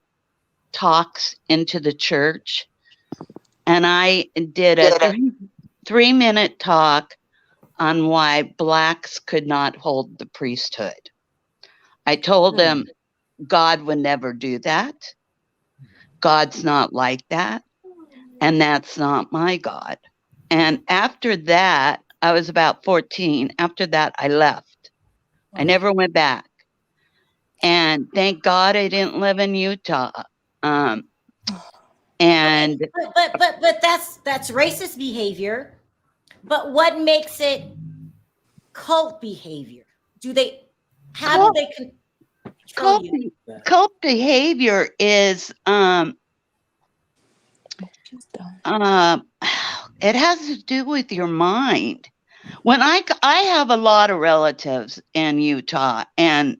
[SPEAKER 10] talks into the church, and I did a 3-minute talk on why Blacks could not hold the priesthood. I told them God would never do that. God's not like that. And that's not my God. And after that, I was about 14. After that, I left. I never went back. And thank God I didn't live in Utah. And
[SPEAKER 1] but that's racist behavior. But what makes it cult behavior? How do they control you?
[SPEAKER 10] Cult behavior is it has to do with your mind. When I have a lot of relatives in Utah, and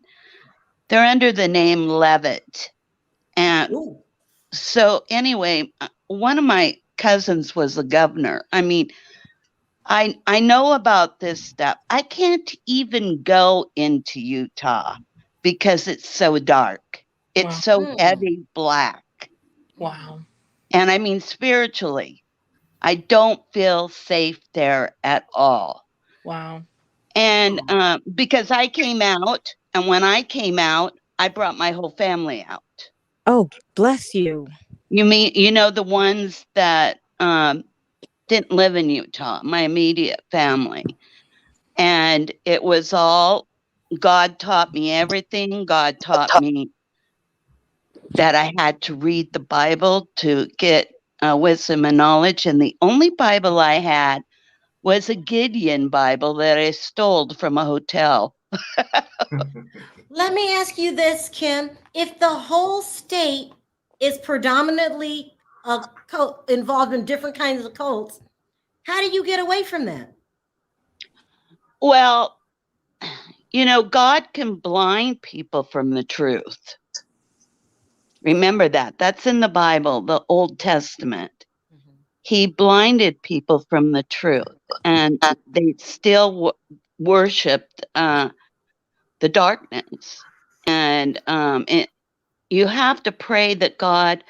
[SPEAKER 10] they're under the name Levitt. And so anyway, one of my cousins was the governor. I mean, I know about this stuff. I can't even go into Utah because it's so dark. It's so heavy black.
[SPEAKER 7] Wow.
[SPEAKER 10] And I mean, spiritually, I don't feel safe there at all.
[SPEAKER 7] Wow.
[SPEAKER 10] And because I came out, and when I came out, I brought my whole family out.
[SPEAKER 6] Oh, bless you.
[SPEAKER 10] You mean, the ones that didn't live in Utah, my immediate family. And it was all, God taught me everything. God taught me that I had to read the Bible to get wisdom and knowledge. And the only Bible I had was a Gideon Bible that I stole from a hotel.
[SPEAKER 1] Let me ask you this, Kim. If the whole state is predominantly involved in different kinds of cults, how do you get away from that?
[SPEAKER 10] Well, God can blind people from the truth. Remember that. That's in the Bible, the Old Testament. He blinded people from the truth, and they still worshipped the darkness. And you have to pray that God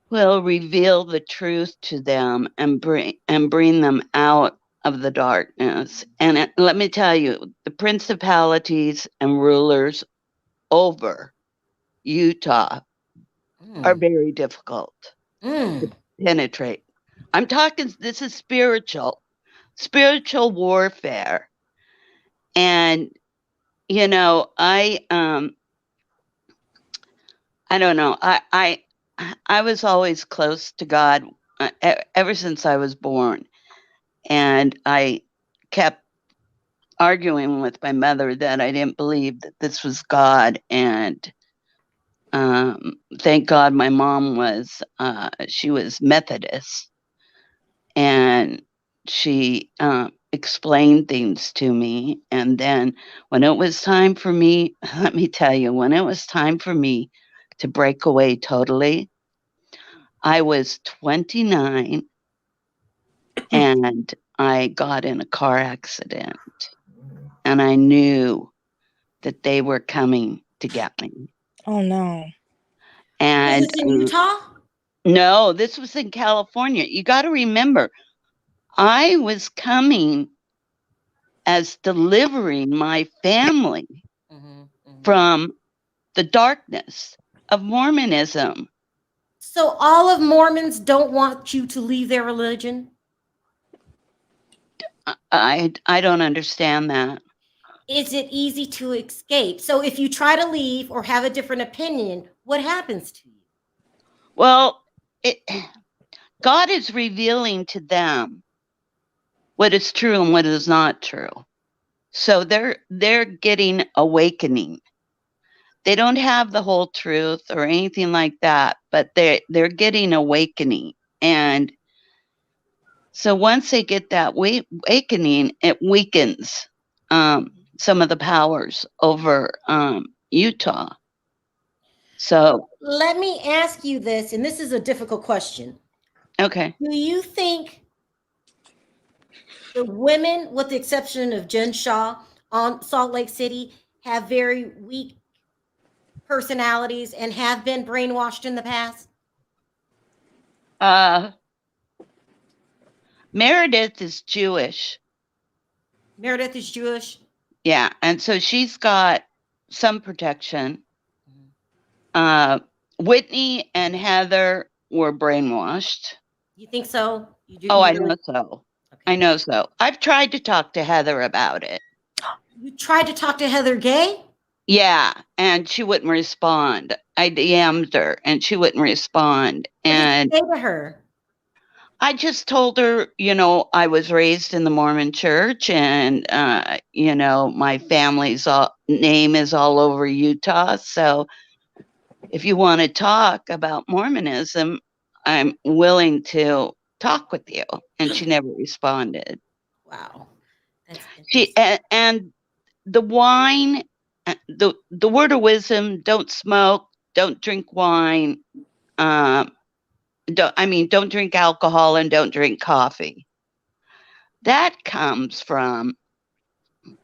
[SPEAKER 10] will reveal the truth to them and bring them out of the darkness. And let me tell you, the principalities and rulers over Utah are very difficult to penetrate. I'm talking, this is spiritual warfare. And, I don't know. I was always close to God ever since I was born. And I kept arguing with my mother that I didn't believe that this was God. And thank God my mom she was Methodist. And she explained things to me. And then when it was time for me, let me tell you, when it was time for me to break away totally, I was 29 and I got in a car accident, and I knew that they were coming to get me.
[SPEAKER 6] Oh no.
[SPEAKER 10] And
[SPEAKER 1] was this in Utah?
[SPEAKER 10] No, this was in California. You got to remember, I was coming as delivering my family from the darkness of Mormonism.
[SPEAKER 1] So all of Mormons don't want you to leave their religion?
[SPEAKER 10] I don't understand that.
[SPEAKER 1] Is it easy to escape? So if you try to leave or have a different opinion, what happens to you?
[SPEAKER 10] Well, God is revealing to them what is true and what is not true. So they're getting awakening. They don't have the whole truth or anything like that, but they're getting awakening. And so once they get that awakening, it weakens some of the powers over Utah. So
[SPEAKER 1] let me ask you this, and this is a difficult question.
[SPEAKER 10] Okay.
[SPEAKER 1] Do you think The women, with the exception of Jen Shaw on Salt Lake City, have very weak personalities and have been brainwashed in the past.
[SPEAKER 10] Meredith is Jewish.
[SPEAKER 1] Meredith is Jewish.
[SPEAKER 10] Yeah, and so she's got some protection. Whitney and Heather were brainwashed.
[SPEAKER 1] You think so? You do?
[SPEAKER 10] Oh,
[SPEAKER 1] You
[SPEAKER 10] I
[SPEAKER 1] really-
[SPEAKER 10] know so.
[SPEAKER 1] Okay.
[SPEAKER 10] I know so. I've tried to talk to Heather about it.
[SPEAKER 1] You tried to talk to Heather Gay?
[SPEAKER 10] Yeah, and she wouldn't respond. I DM'd her and she wouldn't respond. And
[SPEAKER 1] What did you say to her?
[SPEAKER 10] I just told her, I was raised in the Mormon church and, my family's name is all over Utah. So if you want to talk about Mormonism, I'm willing to talk with you. And she never responded.
[SPEAKER 1] Wow. That's
[SPEAKER 10] And the wine, the word of wisdom, don't smoke, don't drink wine. Don't drink alcohol and don't drink coffee. That comes from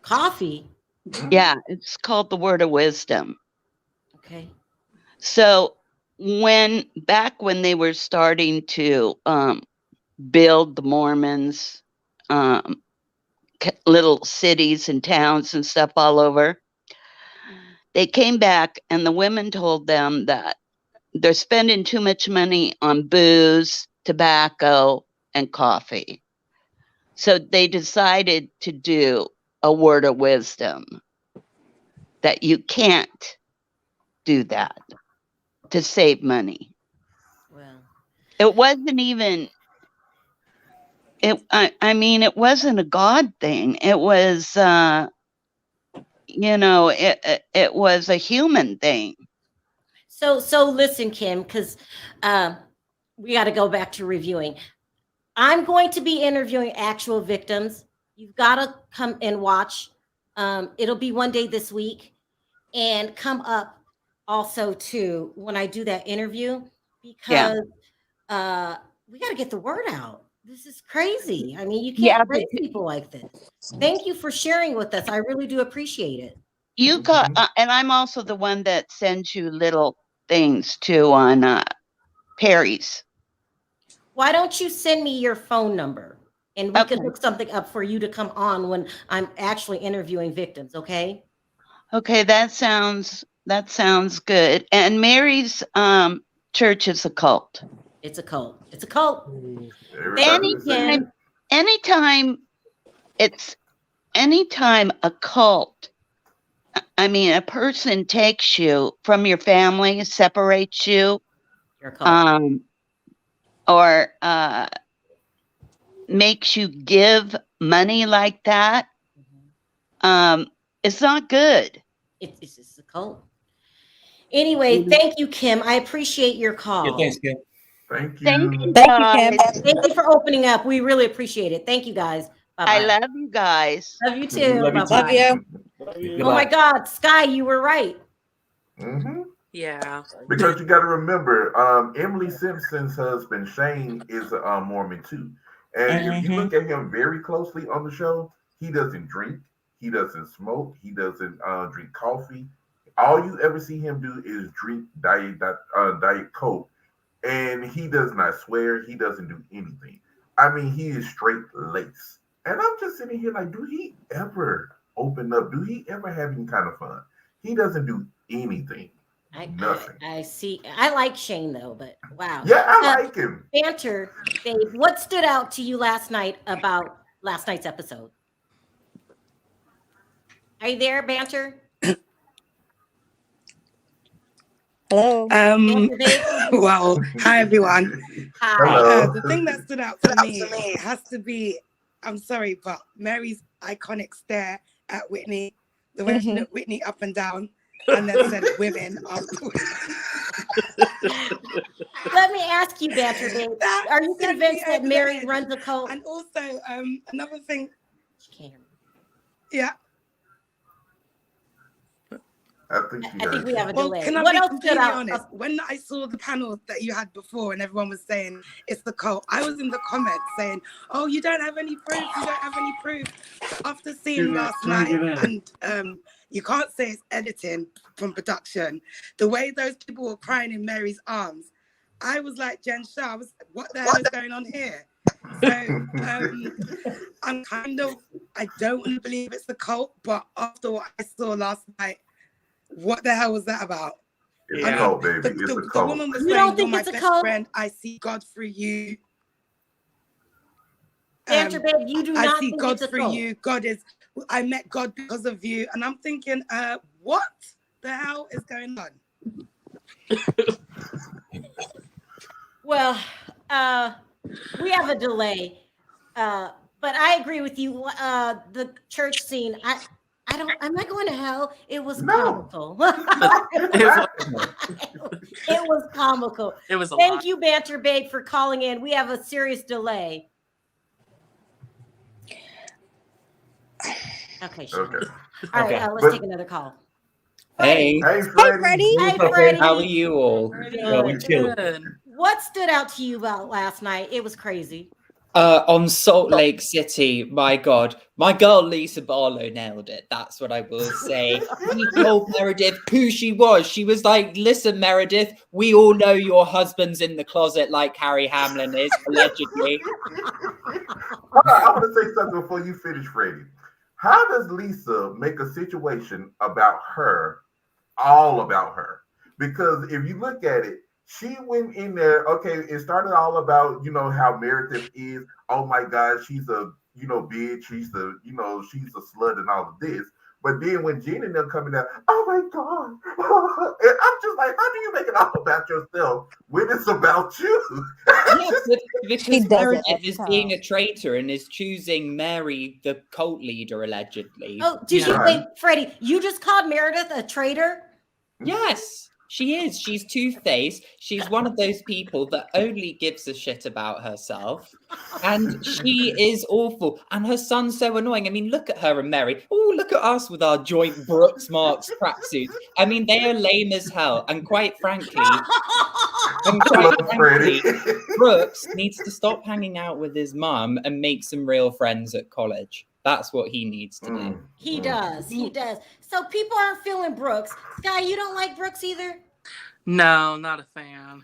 [SPEAKER 1] coffee.
[SPEAKER 10] Yeah, it's called the word of wisdom.
[SPEAKER 1] Okay.
[SPEAKER 10] So back when they were starting to build the Mormons, little cities and towns and stuff all over, they came back and the women told them that they're spending too much money on booze, tobacco, and coffee. So they decided to do a word of wisdom that you can't do that to save money.
[SPEAKER 1] Well,
[SPEAKER 10] it wasn't even, it wasn't a God thing. It was, it was a human thing.
[SPEAKER 1] So listen, Kim, because we got to go back to reviewing. I'm going to be interviewing actual victims. You've got to come and watch. It'll be one day this week, and come up also too when I do that interview, because we got to get the word out. This is crazy. I mean, you can't raise people like this. Thank you for sharing with us. I really do appreciate it.
[SPEAKER 10] You got, and I'm also the one that sends you little things too on Perry's.
[SPEAKER 1] Why don't you send me your phone number and we can hook something up for you to come on when I'm actually interviewing victims, okay? Okay,
[SPEAKER 10] that sounds good. And Mary's church is a cult.
[SPEAKER 1] It's a cult. It's a cult.
[SPEAKER 10] Anytime a cult, a person takes you from your family, separates you, or makes you give money like that, it's not good.
[SPEAKER 1] It's just a cult. Anyway, thank you, Kim. I appreciate your call.
[SPEAKER 3] Yeah, thanks, Kim.
[SPEAKER 4] Thank you.
[SPEAKER 6] Thank you, Kim.
[SPEAKER 1] Thank you for opening up. We really appreciate it. Thank you, guys. Bye-bye.
[SPEAKER 10] I love you guys.
[SPEAKER 1] Love you too.
[SPEAKER 6] Love you.
[SPEAKER 1] Oh my God, Sky, you were right.
[SPEAKER 4] Mm-hmm.
[SPEAKER 7] Yeah.
[SPEAKER 4] Because you got to remember, Emily Simpson's husband Shane is a Mormon too, and if you look at him very closely on the show, he doesn't drink, he doesn't smoke, he doesn't drink coffee. All you ever see him do is drink Diet Coke, and he does not swear. He doesn't do anything. I mean, he is straight lace. And I'm just sitting here like, do he ever open up? Do he ever have any kind of fun? He doesn't do anything. Nothing.
[SPEAKER 1] I see. I like Shane though, but wow.
[SPEAKER 4] Yeah, I like him.
[SPEAKER 1] Banter, Dave. What stood out to you last night about last night's episode? Are you there, Banter?
[SPEAKER 6] Hello.
[SPEAKER 11] Well, hi everyone.
[SPEAKER 1] Hi.
[SPEAKER 11] The thing that stood out for me has to be, I'm sorry, but Mary's iconic stare at Whitney, the way she looked Whitney up and down, and then said women afterwards.
[SPEAKER 1] Let me ask you, Banter, babe. Are you convinced that Mary runs a cult?
[SPEAKER 11] And also, another thing.
[SPEAKER 1] She can't hear me.
[SPEAKER 11] Yeah.
[SPEAKER 4] I think
[SPEAKER 1] I think we have a
[SPEAKER 11] Well,
[SPEAKER 1] delay.
[SPEAKER 11] can I
[SPEAKER 1] What
[SPEAKER 11] be
[SPEAKER 1] else stood
[SPEAKER 11] completely
[SPEAKER 1] out?
[SPEAKER 11] honest? When I saw the panel that you had before and everyone was saying it's the cult, I was in the comments saying, oh, you don't have any proof, you don't have any proof. After seeing last night, and you can't say it's editing from production, the way those people were crying in Mary's arms, I was like, Jen Shah, I was like, what the hell is going on here? So I'm kind of, I don't want to believe it's the cult, but after what I saw last night, what the hell was that about?
[SPEAKER 4] It's
[SPEAKER 11] I
[SPEAKER 4] a
[SPEAKER 11] mean,
[SPEAKER 4] cult, baby. It's a
[SPEAKER 11] the
[SPEAKER 4] cult.
[SPEAKER 11] woman was
[SPEAKER 1] You
[SPEAKER 11] saying,
[SPEAKER 1] don't
[SPEAKER 11] you're
[SPEAKER 1] think
[SPEAKER 11] my
[SPEAKER 1] it's a
[SPEAKER 11] best
[SPEAKER 1] cult?
[SPEAKER 11] friend, I see God through you.
[SPEAKER 1] Banter, babe, you do
[SPEAKER 11] I
[SPEAKER 1] not
[SPEAKER 11] see
[SPEAKER 1] think
[SPEAKER 11] God
[SPEAKER 1] it's a
[SPEAKER 11] through
[SPEAKER 1] cult.
[SPEAKER 11] you. I met God because of you. And I'm thinking, what the hell is going on?
[SPEAKER 1] Well, we have a delay, but I agree with you. The church scene, I don't. Am I going to hell? It was comical. It was comical.
[SPEAKER 7] It was a
[SPEAKER 1] Thank
[SPEAKER 7] lot.
[SPEAKER 1] you, Banter Babe, for calling in. We have a serious delay. Okay, Sharrell.
[SPEAKER 4] Okay.
[SPEAKER 1] All right,
[SPEAKER 3] Okay.
[SPEAKER 1] let's take another call.
[SPEAKER 12] Hey,
[SPEAKER 4] Hey, Freddie.
[SPEAKER 1] Hey, Freddie.
[SPEAKER 12] how are you all?
[SPEAKER 3] We chill.
[SPEAKER 7] Good.
[SPEAKER 1] What stood out to you about last night? It was crazy.
[SPEAKER 12] On Salt Lake City, my God, my girl Lisa Barlow nailed it. That's what I will say. He told Meredith who she was. She was like, listen, Meredith, we all know your husband's in the closet like Harry Hamlin is, allegedly.
[SPEAKER 4] Hold on, I want to say something before you finish, Freddie. How does Lisa make a situation about her all about her? Because if you look at it, she went in there. Okay, it started all about how Meredith is. Oh my God, she's a bitch. She's a she's a slut and all of this. But then when Jen and them coming out, oh my God, and I'm just like, how do you make it all about yourself when it's about you?
[SPEAKER 12] Yeah, because
[SPEAKER 6] does it
[SPEAKER 12] Meredith
[SPEAKER 6] every
[SPEAKER 12] is
[SPEAKER 6] time.
[SPEAKER 12] being a traitor and is choosing Mary, the cult leader, allegedly.
[SPEAKER 1] Oh, did you
[SPEAKER 4] Yeah.
[SPEAKER 1] wait, Freddie? You just called Meredith a traitor?
[SPEAKER 12] Yes, she is. She's two-faced. She's one of those people that only gives a shit about herself. And she is awful. And her son's so annoying. I mean, look at her and Mary. Oh, look at us with our joint Brooks Marks tracksuits. I mean, they are lame as hell. And quite frankly,
[SPEAKER 4] Freddie.
[SPEAKER 12] Brooks needs to stop hanging out with his mum and make some real friends at college. That's what he needs to do.
[SPEAKER 1] He does. He does. So people aren't feeling Brooks. Sky, you don't like Brooks either?
[SPEAKER 7] No, not a fan.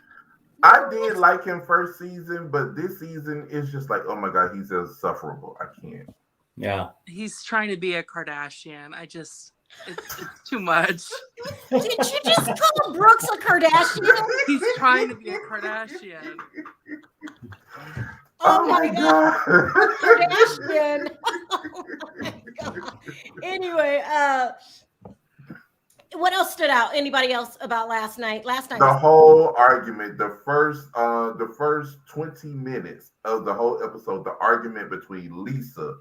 [SPEAKER 4] I did like him first season, but this season is just like, oh my God, he's insufferable. I can't.
[SPEAKER 3] Yeah.
[SPEAKER 7] He's trying to be a Kardashian. It's too much.
[SPEAKER 1] Did you just call Brooks a Kardashian?
[SPEAKER 7] He's trying to be a Kardashian.
[SPEAKER 1] Oh my God. Kardashian. Oh my God. Anyway, what else stood out? Anybody else about last night? Last night
[SPEAKER 4] The
[SPEAKER 1] was
[SPEAKER 4] whole argument, the first 20 minutes of the whole episode, the argument between Lisa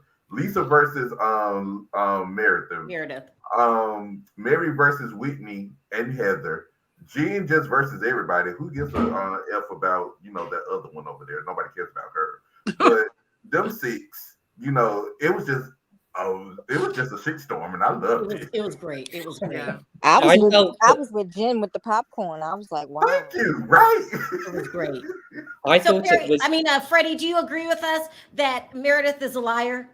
[SPEAKER 4] versus Meredith, Mary versus Whitney and Heather, Jen just versus everybody. Who gives a F about that other one over there? Nobody cares about her. But them six, it was just a shitstorm, and I loved it.
[SPEAKER 1] It was great. It was great.
[SPEAKER 7] Yeah.
[SPEAKER 6] I was with Jen with the popcorn. I was like, wow.
[SPEAKER 4] Thank you. Right.
[SPEAKER 1] It was great.
[SPEAKER 12] I
[SPEAKER 1] So,
[SPEAKER 12] thought it was.
[SPEAKER 1] Freddie, do you agree with us that Meredith is a liar?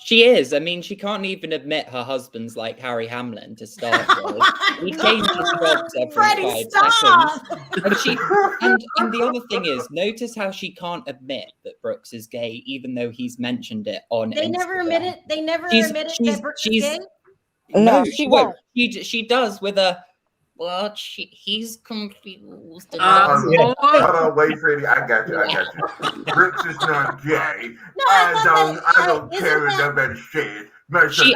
[SPEAKER 12] She is. I mean, she can't even admit her husband's like Harry Hamlin to start with. He changes jobs every
[SPEAKER 1] Freddie,
[SPEAKER 12] 5
[SPEAKER 1] stop!
[SPEAKER 12] seconds. And the other thing is, notice how she can't admit that Brooks is gay, even though he's mentioned it on
[SPEAKER 1] They
[SPEAKER 12] Instagram.
[SPEAKER 1] never admitted. They never admitted that Brooks is gay.
[SPEAKER 6] No,
[SPEAKER 12] she
[SPEAKER 6] won't.
[SPEAKER 12] She does with a. Well, he's confused.
[SPEAKER 4] Hold on, wait, Freddie. I got you. Brooks is not gay.
[SPEAKER 1] No,
[SPEAKER 4] I don't care what nobody says.
[SPEAKER 12] She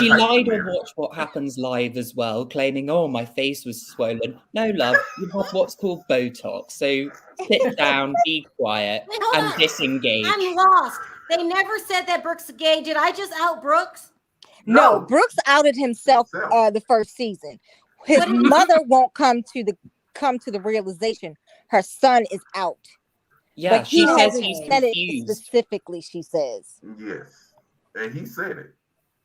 [SPEAKER 12] lied on Watch What Happens Live as well, claiming, oh, my face was swollen. No, love, you have what's called Botox. So sit down, be quiet, and disengage.
[SPEAKER 1] I'm lost. They never said that Brooks is gay. Did I just out Brooks?
[SPEAKER 6] No, Brooks outed himself the first season. His mother won't come to the realization her son is out.
[SPEAKER 12] Yeah,
[SPEAKER 6] but
[SPEAKER 12] she says
[SPEAKER 6] hasn't
[SPEAKER 12] he's
[SPEAKER 6] said it
[SPEAKER 12] confused.
[SPEAKER 6] specifically. She says,
[SPEAKER 4] yes, and he said it,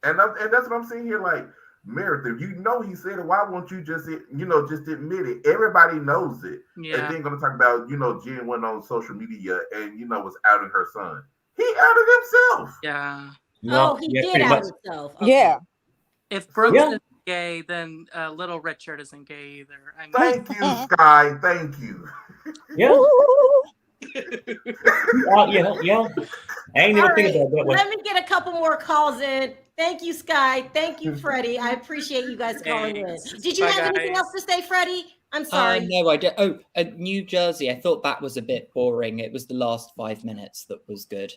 [SPEAKER 4] and that's what I'm saying here. Like Meredith, you know he said it. Why won't you just just admit it? Everybody knows it.
[SPEAKER 7] Yeah.
[SPEAKER 4] And then gonna talk about Jen went on social media and was outing her son. He outed himself.
[SPEAKER 7] Yeah.
[SPEAKER 1] He did out himself. Okay.
[SPEAKER 6] Yeah.
[SPEAKER 7] If Brooks isn't gay, then Little Richard isn't gay either. I mean,
[SPEAKER 4] Thank you, Sky. Thank you.
[SPEAKER 3] Yeah. Yeah. I ain't even thinking about that one.
[SPEAKER 1] Let me get a couple more calls in. Thank you, Sky. Thank you, Freddie. I appreciate you guys calling in. Did you have anything else to say, Freddie? I'm sorry.
[SPEAKER 12] No, I don't. Oh, New Jersey. I thought that was a bit boring. It was the last 5 minutes that was good.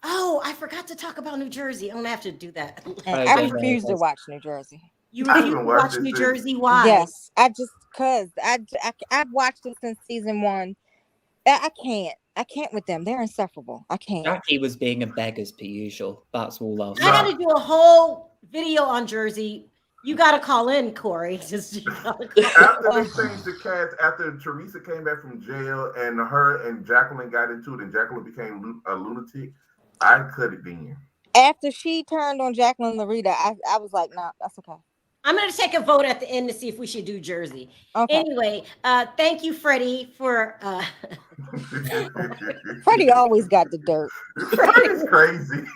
[SPEAKER 1] Oh, I forgot to talk about New Jersey. I'm gonna have to do that.
[SPEAKER 6] I refuse to watch New Jersey.
[SPEAKER 1] You refuse to watch New Jersey? Why?
[SPEAKER 6] Yes, because I've watched it since season 1. I can't with them. They're insufferable. I can't.
[SPEAKER 12] Jackie was being a beggar as per usual. That's all I'll say.
[SPEAKER 1] I got to do a whole video on Jersey. You got to call in, Corey.
[SPEAKER 4] After they changed the cast, after Teresa came back from jail and her and Jacqueline got into it and Jacqueline became a lunatic, I cut it then.
[SPEAKER 6] After she turned on Jacqueline Larita, I was like, nah, that's okay.
[SPEAKER 1] I'm going to take a vote at the end to see if we should do Jersey. Okay. Anyway, thank you, Freddie, for...
[SPEAKER 6] Freddie always got the dirt.
[SPEAKER 4] Freddie's crazy.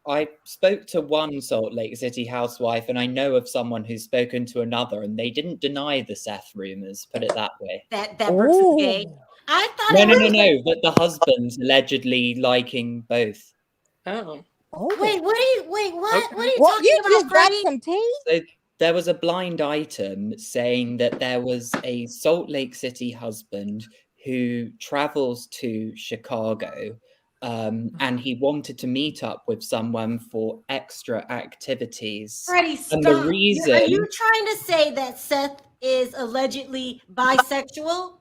[SPEAKER 12] I spoke to one Salt Lake City housewife, and I know of someone who's spoken to another, and they didn't deny the Seth rumors, put it that way.
[SPEAKER 1] That Brooks is gay. I thought
[SPEAKER 12] No, but the husband's allegedly liking both.
[SPEAKER 7] Oh.
[SPEAKER 1] Wait, what are you talking
[SPEAKER 6] you
[SPEAKER 1] about,
[SPEAKER 6] just got
[SPEAKER 1] Freddie?
[SPEAKER 6] some tea?
[SPEAKER 12] So there was a blind item saying that there was a Salt Lake City husband who travels to Chicago, and he wanted to meet up with someone for extra activities.
[SPEAKER 1] Freddie, stop.
[SPEAKER 12] And the reason...
[SPEAKER 1] Are you trying to say that Seth is allegedly bisexual?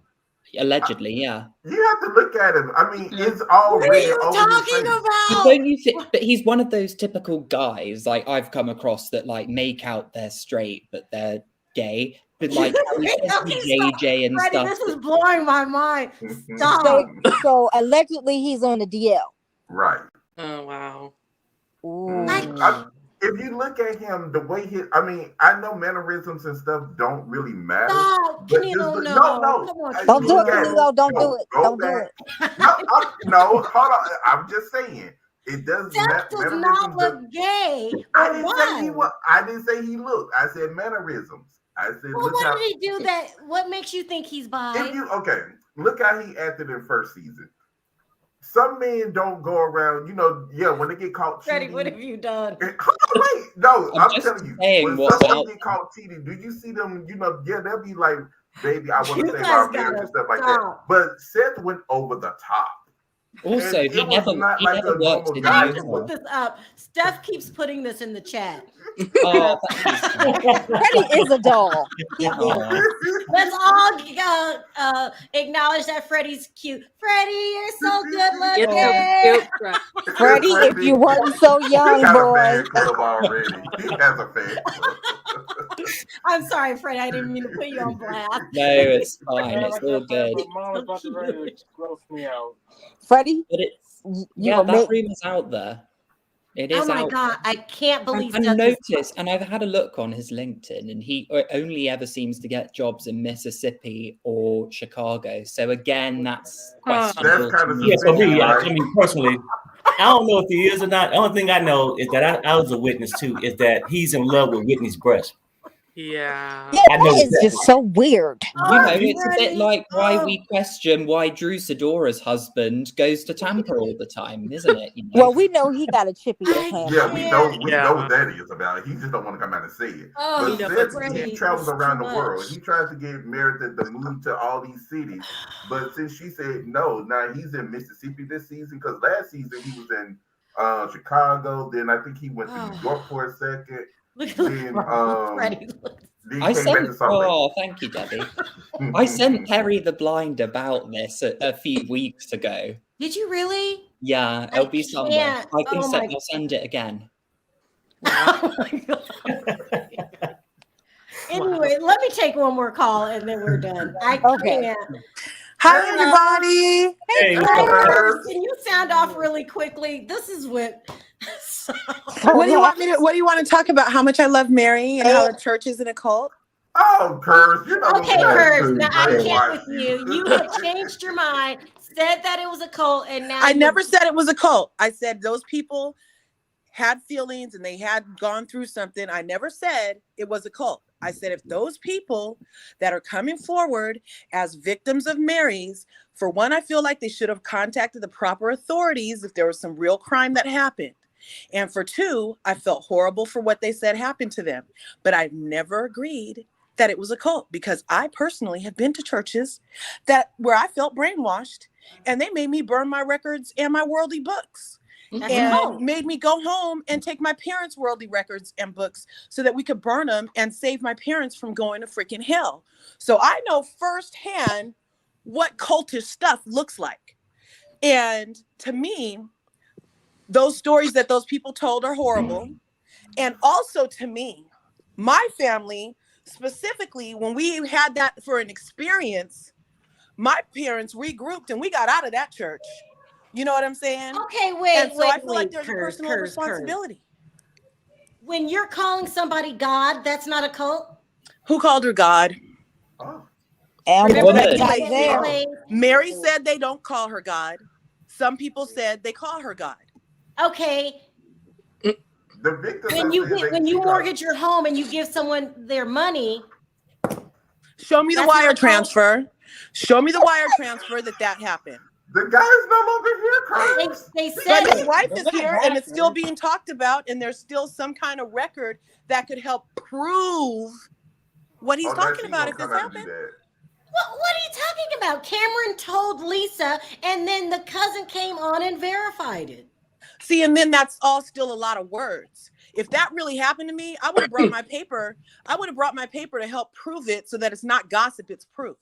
[SPEAKER 12] Allegedly, yeah.
[SPEAKER 4] You have to look at him. I mean, it's already.
[SPEAKER 1] What are you talking about?
[SPEAKER 12] Don't you think? But he's one of those typical guys like I've come across that like make out they're straight but they're gay. But like JJ and
[SPEAKER 1] Freddie,
[SPEAKER 12] stuff.
[SPEAKER 1] this is blowing my mind. Stop.
[SPEAKER 6] So allegedly he's on the DL.
[SPEAKER 4] Right.
[SPEAKER 7] Oh wow.
[SPEAKER 4] If you look at him, the way I know mannerisms and stuff don't really matter.
[SPEAKER 1] Stop.
[SPEAKER 4] But
[SPEAKER 1] No.
[SPEAKER 6] Don't do it. Don't do it. Don't do it.
[SPEAKER 4] No, hold on. I'm just saying. It does
[SPEAKER 1] not look gay.
[SPEAKER 4] I didn't say he looked. I said mannerisms. I said,
[SPEAKER 1] well, what did he do that? What makes you think he's bi?
[SPEAKER 4] Look how he acted in first season. Some men don't go around, when they get caught cheating.
[SPEAKER 1] Freddie, what have you done?
[SPEAKER 4] Wait, no, I'm telling you. When someone get caught cheating, do you see them, they'll be like, baby, I want to save our marriage and stuff like that. But Seth went over the top.
[SPEAKER 12] Also, he never worked in
[SPEAKER 1] I have to put this up. Steph keeps putting this in the chat.
[SPEAKER 12] Oh,
[SPEAKER 6] Freddie is a doll.
[SPEAKER 1] Let's all acknowledge that Freddie's cute. Freddie, you're so good looking.
[SPEAKER 6] Freddie, if you weren't so young, boy.
[SPEAKER 4] He has a fan.
[SPEAKER 1] I'm sorry, Freddie. I didn't mean to put you on blast.
[SPEAKER 12] No, it's fine. It's all good.
[SPEAKER 13] Mom's about to really gross me out.
[SPEAKER 6] Freddie,
[SPEAKER 12] but that rumor's out there. It is.
[SPEAKER 1] Oh my God, I can't believe.
[SPEAKER 12] And notice, and I've had a look on his LinkedIn, and he only ever seems to get jobs in Mississippi or Chicago. So again, that's questionable.
[SPEAKER 3] That's kind of for me. I mean, personally, I don't know if he is or not. The only thing I know is that I was a witness too. Is that he's in love with Whitney's breast.
[SPEAKER 7] Yeah.
[SPEAKER 6] That is just so weird.
[SPEAKER 12] It's a bit like why we question why Drew Sidora's husband goes to Tampa all the time, isn't it?
[SPEAKER 6] Well, we know he got a chip in his hand.
[SPEAKER 4] Yeah, we know what that is about. He just don't want to come out and say it. But he travels around the world. He tries to get Meredith to move to all these cities. But since she said no, now he's in Mississippi this season because last season he was in Chicago. Then I think he went to New York for a second.
[SPEAKER 12] Thank you, Debbie. I sent Perry the Blind about this a few weeks ago.
[SPEAKER 1] Did you really?
[SPEAKER 12] Yeah, it'll be somewhere. I'll send it again.
[SPEAKER 1] Oh my God. Anyway, let me take one more call and then we're done. I can't.
[SPEAKER 11] Hi, everybody.
[SPEAKER 1] Hey, can you sound off really quickly? This is what
[SPEAKER 11] What do you want me to? What do you want to talk about? How much I love Mary and how the church is in a cult?
[SPEAKER 4] Oh, Curse, you know
[SPEAKER 1] Okay, Curse. Now I can't with you. You had changed your mind, said that it was a cult, and now
[SPEAKER 11] I never said it was a cult. I said those people had feelings and they had gone through something. I never said it was a cult. I said if those people that are coming forward as victims of Mary's, for one, I feel like they should have contacted the proper authorities if there was some real crime that happened. And for two, I felt horrible for what they said happened to them. But I've never agreed that it was a cult, because I personally have been to churches where I felt brainwashed, and they made me burn my records and my worldly books. And made me go home and take my parents' worldly records and books so that we could burn them and save my parents from going to freaking hell. So I know firsthand what cultish stuff looks like. And to me, those stories that those people told are horrible. And also to me, my family, specifically, when we had that for an experience, my parents regrouped and we got out of that church. You know what I'm saying?
[SPEAKER 1] Okay, wait,
[SPEAKER 11] and so
[SPEAKER 1] wait,
[SPEAKER 11] I feel like there's a personal responsibility.
[SPEAKER 1] When you're calling somebody God, that's not a cult?
[SPEAKER 11] Who called her God?
[SPEAKER 4] Oh.
[SPEAKER 11] Mary said they don't call her God. Some people said they call her God.
[SPEAKER 1] Okay.
[SPEAKER 4] The victim.
[SPEAKER 1] When you mortgage your home and you give someone their money,
[SPEAKER 11] show me the wire transfer. Show me the wire transfer that happened.
[SPEAKER 4] The guy is no longer here, Curtis.
[SPEAKER 1] They said
[SPEAKER 11] but his wife is here, and it's still being talked about, and there's still some kind of record that could help prove what he's talking about if this happened.
[SPEAKER 1] What are you talking about? Cameron told Lisa, and then the cousin came on and verified it.
[SPEAKER 11] See, and then that's all still a lot of words. If that really happened to me, I would have brought my paper. I would have brought my paper to help prove it, so that it's not gossip, it's proof.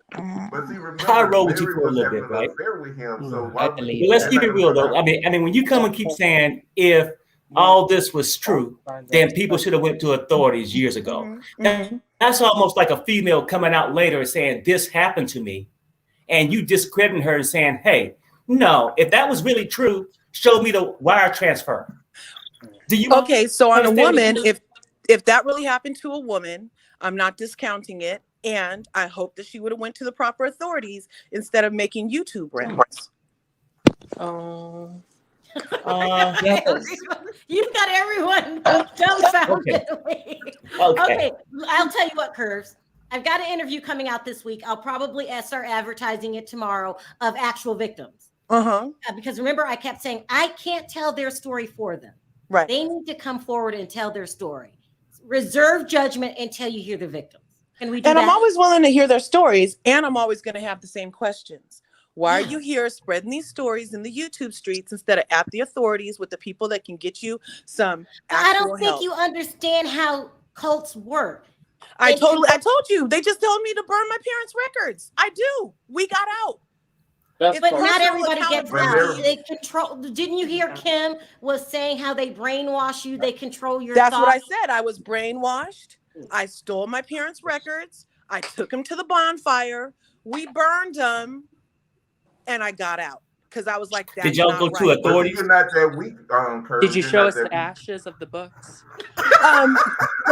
[SPEAKER 4] But see, remember,
[SPEAKER 3] I roll with you for a little bit, right?
[SPEAKER 4] With him, so
[SPEAKER 3] let's keep it real, though. I mean, when you come and keep saying if all this was true, then people should have went to authorities years ago. That's almost like a female coming out later and saying this happened to me, and you discrediting her and saying, "Hey, no, if that was really true, show me the wire transfer." Do you?
[SPEAKER 11] Okay, so on a woman, if that really happened to a woman, I'm not discounting it. And I hope that she would have went to the proper authorities instead of making YouTube rounds.
[SPEAKER 1] Yes. You got everyone dumbfounded. Okay, I'll tell you what, Curves. I've got an interview coming out this week. I'll probably start advertising it tomorrow of actual victims. Because remember, I kept saying I can't tell their story for them.
[SPEAKER 11] Right.
[SPEAKER 1] They need to come forward and tell their story. Reserve judgment until you hear the victims. Can we do that?
[SPEAKER 11] I'm always willing to hear their stories, and I'm always going to have the same questions. Why are you here spreading these stories in the YouTube streets instead of at the authorities with the people that can get you some actual
[SPEAKER 1] I don't think
[SPEAKER 11] help?
[SPEAKER 1] you understand how cults work.
[SPEAKER 11] I told you. They just told me to burn my parents' records. I do. We got out.
[SPEAKER 1] But not everybody gets out. They control. Didn't you hear Kim was saying how they brainwash you? They control your thoughts.
[SPEAKER 11] That's what I said. I was brainwashed. I stole my parents' records. I took them to the bonfire. We burned them, and I got out because I was like, "That."
[SPEAKER 3] Did y'all go to authorities?
[SPEAKER 4] You're not that weak, Kurt.
[SPEAKER 7] Did you show us the ashes of the books?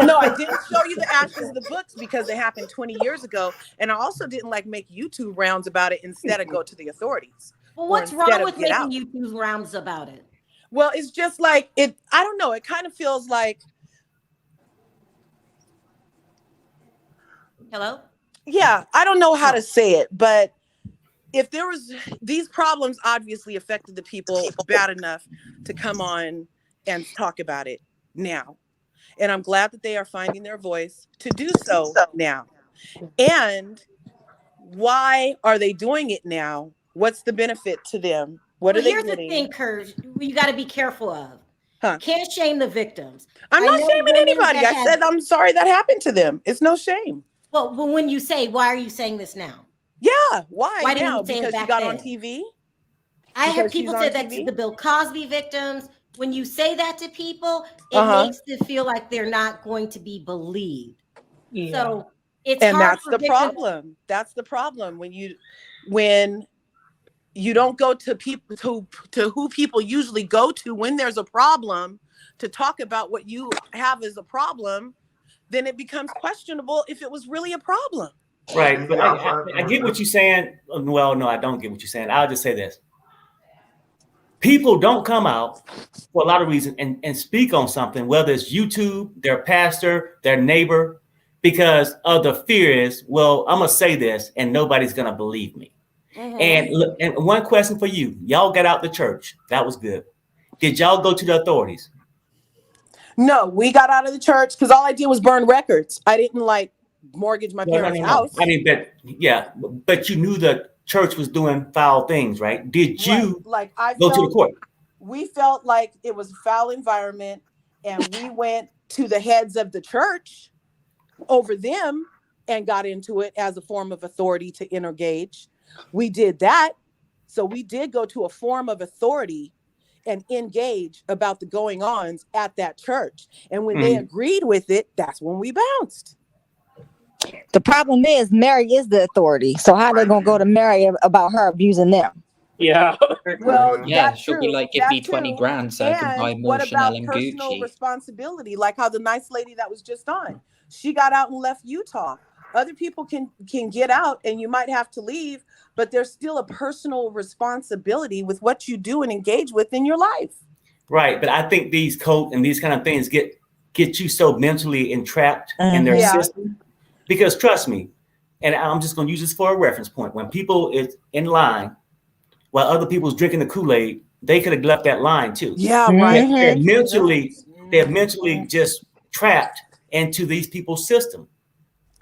[SPEAKER 11] No, I didn't show you the ashes of the books because it happened 20 years ago, and I also didn't make YouTube rounds about it instead of go to the authorities.
[SPEAKER 1] Well, what's wrong with making YouTube rounds about it?
[SPEAKER 11] Well, it's just like it. I don't know. It kind of feels like.
[SPEAKER 1] Hello?
[SPEAKER 11] Yeah, I don't know how to say it, but if there was these problems obviously affected the people bad enough to come on and talk about it now. And I'm glad that they are finding their voice to do so now. And why are they doing it now? What's the benefit to them? What are they getting?
[SPEAKER 1] Here's the thing, Kurt, you got to be careful of. Can't shame the victims.
[SPEAKER 11] I'm not shaming anybody. I said I'm sorry that happened to them. It's no shame.
[SPEAKER 1] Well, when you say, why are you saying this now?
[SPEAKER 11] Yeah, why
[SPEAKER 1] didn't
[SPEAKER 11] now?
[SPEAKER 1] you say
[SPEAKER 11] Because
[SPEAKER 1] it
[SPEAKER 11] you got
[SPEAKER 1] back
[SPEAKER 11] on
[SPEAKER 1] then?
[SPEAKER 11] TV?
[SPEAKER 1] I heard people say that to the Bill Cosby victims. When you say that to people, it makes them feel like they're not going to be believed. Yeah. So it's
[SPEAKER 11] and
[SPEAKER 1] hard
[SPEAKER 11] that's the problem. That's the problem when
[SPEAKER 14] you don't go to people to who people usually go to when there's a problem to talk about what you have as a problem, then it becomes questionable if it was really a problem.
[SPEAKER 3] Right. But I get what you're saying. Well, no, I don't get what you're saying. I'll just say this. People don't come out for a lot of reasons and speak on something, whether it's YouTube, their pastor, their neighbor, because of the fear is, well, I'm going to say this and nobody's going to believe me. And one question for you. Y'all got out the church. That was good. Did y'all go to the authorities?
[SPEAKER 14] No, we got out of the church because all I did was burn records. I didn't like mortgage my parents' house.
[SPEAKER 3] I mean, but you knew the church was doing foul things, right? Did you go to the court?
[SPEAKER 14] We felt like it was a foul environment, and we went to the heads of the church over them and got into it as a form of authority to engage. We did that. So we did go to a form of authority and engage about the going-ons at that church. And when they agreed with it, that's when we bounced.
[SPEAKER 6] The problem is Mary is the authority. So how are they going to go to Mary about her abusing them?
[SPEAKER 12] Yeah.
[SPEAKER 14] Well,
[SPEAKER 12] yeah,
[SPEAKER 14] that's
[SPEAKER 12] she'll
[SPEAKER 14] true.
[SPEAKER 12] be like, give me 20 grand so I can buy more
[SPEAKER 14] what
[SPEAKER 12] Chanel
[SPEAKER 14] about
[SPEAKER 12] and
[SPEAKER 14] personal
[SPEAKER 12] Gucci.
[SPEAKER 14] responsibility? Like how the nice lady that was just on, she got out and left Utah. Other people can get out and you might have to leave, but there's still a personal responsibility with what you do and engage with in your life.
[SPEAKER 3] Right. But I think these code and these kind of things get you so mentally entrapped in their system. Because trust me, and I'm just going to use this for a reference point. When people is in line while other people's drinking the Kool-Aid, they could have left that line too.
[SPEAKER 14] Yeah, right.
[SPEAKER 3] They're mentally just trapped into these people's system.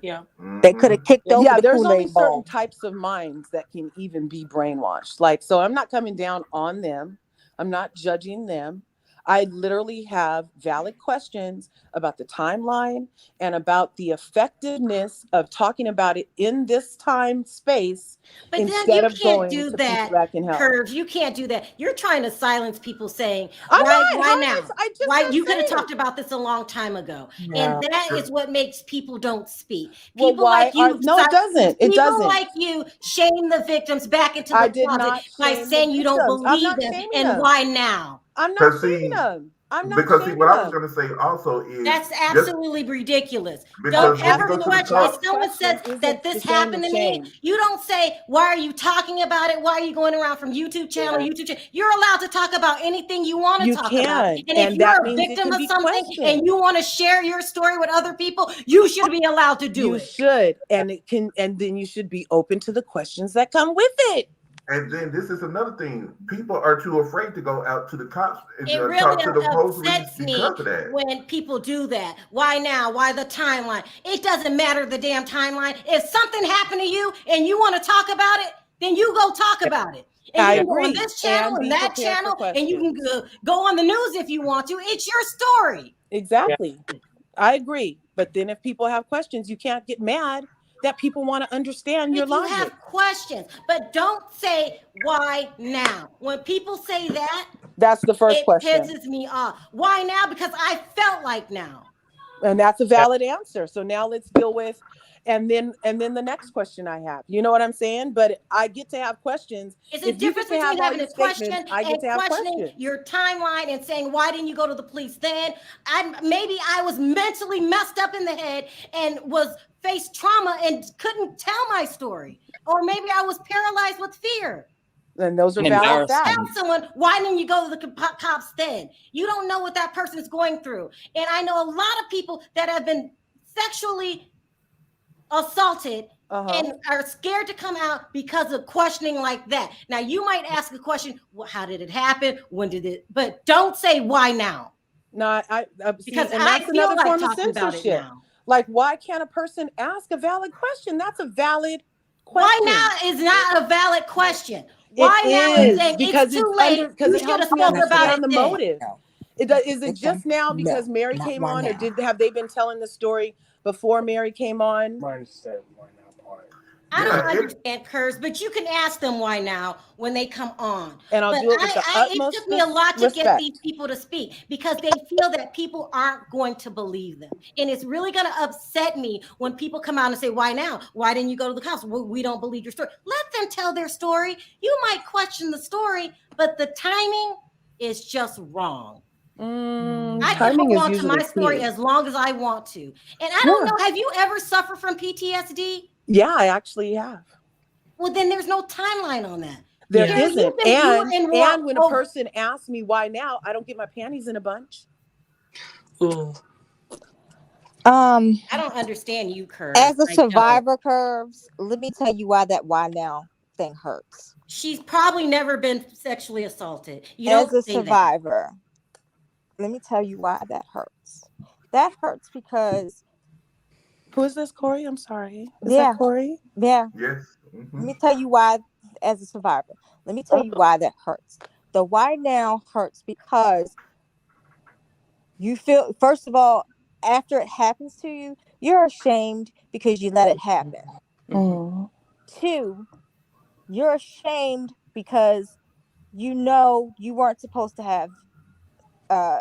[SPEAKER 14] Yeah.
[SPEAKER 6] They could have kicked over the
[SPEAKER 14] there's only
[SPEAKER 6] Kool-Aid bowl.
[SPEAKER 14] certain types of minds that can even be brainwashed. Like, so I'm not coming down on them. I'm not judging them. I literally have valid questions about the timeline and about the effectiveness of talking about it in this time space.
[SPEAKER 1] But
[SPEAKER 14] instead
[SPEAKER 1] then you
[SPEAKER 14] of
[SPEAKER 1] can't
[SPEAKER 14] going
[SPEAKER 1] do
[SPEAKER 14] to
[SPEAKER 1] that,
[SPEAKER 14] people that can help.
[SPEAKER 1] Curves. You can't do that. You're trying to silence people saying,
[SPEAKER 14] I'm
[SPEAKER 1] why
[SPEAKER 14] not.
[SPEAKER 1] now? Why you could have
[SPEAKER 14] saying.
[SPEAKER 1] talked about this a long time ago.
[SPEAKER 14] Yeah.
[SPEAKER 1] And that is what makes people don't speak.
[SPEAKER 14] Well,
[SPEAKER 1] People
[SPEAKER 14] why
[SPEAKER 1] like you.
[SPEAKER 14] no, it doesn't. It
[SPEAKER 1] people
[SPEAKER 14] doesn't.
[SPEAKER 1] like you shame the victims back into
[SPEAKER 14] I
[SPEAKER 1] the
[SPEAKER 14] did
[SPEAKER 1] closet
[SPEAKER 14] not
[SPEAKER 1] by
[SPEAKER 14] shame
[SPEAKER 1] saying
[SPEAKER 14] the
[SPEAKER 1] you don't
[SPEAKER 14] victims. I'm
[SPEAKER 1] believe
[SPEAKER 14] not
[SPEAKER 1] them.
[SPEAKER 14] shaming
[SPEAKER 1] And
[SPEAKER 14] them.
[SPEAKER 1] why now?
[SPEAKER 14] I'm not shaming them. I'm not
[SPEAKER 4] because see,
[SPEAKER 14] shaming
[SPEAKER 4] what I was
[SPEAKER 14] them.
[SPEAKER 4] going to say also is
[SPEAKER 1] That's absolutely ridiculous.
[SPEAKER 4] because
[SPEAKER 1] Don't
[SPEAKER 4] when you
[SPEAKER 1] ever
[SPEAKER 4] go to the
[SPEAKER 1] question.
[SPEAKER 4] cops-
[SPEAKER 1] If someone says
[SPEAKER 14] isn't
[SPEAKER 1] that
[SPEAKER 14] the
[SPEAKER 1] this
[SPEAKER 14] same
[SPEAKER 1] happened
[SPEAKER 14] as
[SPEAKER 1] to
[SPEAKER 14] shame.
[SPEAKER 1] me, you don't say, why are you talking about it? Why are you going around from YouTube channel to YouTube channel? You're allowed to talk about anything you want to
[SPEAKER 14] You
[SPEAKER 1] talk
[SPEAKER 14] can,
[SPEAKER 1] about. And if
[SPEAKER 14] and
[SPEAKER 1] you're
[SPEAKER 14] that
[SPEAKER 1] a
[SPEAKER 14] means it
[SPEAKER 1] victim
[SPEAKER 14] can
[SPEAKER 1] of
[SPEAKER 14] be
[SPEAKER 1] something
[SPEAKER 14] questioned.
[SPEAKER 1] and you want to share your story with other people, you should be allowed to do
[SPEAKER 14] You
[SPEAKER 1] it.
[SPEAKER 14] should, and it can, and then you should be open to the questions that come with it.
[SPEAKER 4] And then this is another thing. People are too afraid to go out to the cops and
[SPEAKER 1] It
[SPEAKER 4] talk to
[SPEAKER 1] really
[SPEAKER 4] the police
[SPEAKER 1] upsets me
[SPEAKER 4] because of that.
[SPEAKER 1] when people do that. Why now? Why the timeline? It doesn't matter the damn timeline. If something happened to you and you want to talk about it, then you go talk about it. And
[SPEAKER 14] I
[SPEAKER 1] you can go on
[SPEAKER 14] agree.
[SPEAKER 1] this channel
[SPEAKER 14] And
[SPEAKER 1] and
[SPEAKER 14] be
[SPEAKER 1] that
[SPEAKER 14] prepared for
[SPEAKER 1] channel, and you can go on the news if you want to. It's your story.
[SPEAKER 14] Exactly. I agree. But then if people have questions, you can't get mad that people want to understand your
[SPEAKER 1] If you
[SPEAKER 14] logic.
[SPEAKER 1] have questions, but don't say why now. When people say that,
[SPEAKER 14] That's the first
[SPEAKER 1] it
[SPEAKER 14] question.
[SPEAKER 1] pisses me off. Why now? Because I felt like now.
[SPEAKER 14] And that's a valid answer. So now let's deal with, and then the next question I have. You know what I'm saying? But I get to have questions.
[SPEAKER 1] It's a difference between having a question and questioning your timeline and saying, why didn't you go to the police then? Maybe I was mentally messed up in the head and faced trauma and couldn't tell my story. Or maybe I was paralyzed with fear.
[SPEAKER 14] And those are valid facts.
[SPEAKER 1] Tell someone, why didn't you go to the cops then? You don't know what that person is going through. And I know a lot of people that have been sexually assaulted and are scared to come out because of questioning like that. Now, you might ask a question, well, how did it happen? When did it? But don't say why now.
[SPEAKER 14] No,
[SPEAKER 1] because
[SPEAKER 14] and
[SPEAKER 1] I
[SPEAKER 14] that's
[SPEAKER 1] feel
[SPEAKER 14] another
[SPEAKER 1] like
[SPEAKER 14] form of
[SPEAKER 1] talking about it
[SPEAKER 14] censorship.
[SPEAKER 1] now.
[SPEAKER 14] Like, why can't a person ask a valid question? That's a valid question.
[SPEAKER 1] Why now is not a valid question. Why now is saying it's too late.
[SPEAKER 14] Because
[SPEAKER 1] You
[SPEAKER 14] it
[SPEAKER 1] should have
[SPEAKER 14] helps me
[SPEAKER 1] spoke about it
[SPEAKER 14] understand the
[SPEAKER 1] then.
[SPEAKER 14] motive. Is it just now because Mary came on, or have they been telling the story before Mary came on?
[SPEAKER 1] I don't understand curves, but you can ask them why now when they come on.
[SPEAKER 14] And I'll
[SPEAKER 1] but
[SPEAKER 14] do it with the utmost
[SPEAKER 1] it took me a lot to
[SPEAKER 14] respect.
[SPEAKER 1] get these people to speak because they feel that people aren't going to believe them. And it's really going to upset me when people come out and say, why now? Why didn't you go to the council? We don't believe your story. Let them tell their story. You might question the story, but the timing is just wrong. I can hold on to my story as long as I want to. And I don't know, have you ever suffered from PTSD?
[SPEAKER 14] Yeah, I actually have.
[SPEAKER 1] Well, then there's no timeline on that.
[SPEAKER 14] There isn't. And when a person asks me why now, I don't get my panties in a bunch.
[SPEAKER 7] Ooh.
[SPEAKER 6] I
[SPEAKER 1] don't understand you, Curves.
[SPEAKER 6] As a survivor, Curves, let me tell you why that why now thing hurts.
[SPEAKER 1] She's probably never been sexually assaulted.
[SPEAKER 6] As a survivor, let me tell you why that hurts. That hurts because...
[SPEAKER 14] Who is this, Corey? I'm sorry. Is
[SPEAKER 6] that
[SPEAKER 14] Corey?
[SPEAKER 6] Yeah.
[SPEAKER 4] Yes.
[SPEAKER 6] Let me tell you why, as a survivor. Let me tell you why that hurts. The why now hurts because you feel, first of all, after it happens to you, you're ashamed because you let it happen.
[SPEAKER 14] Mm-hmm.
[SPEAKER 6] 2, you're ashamed because you know you weren't supposed to have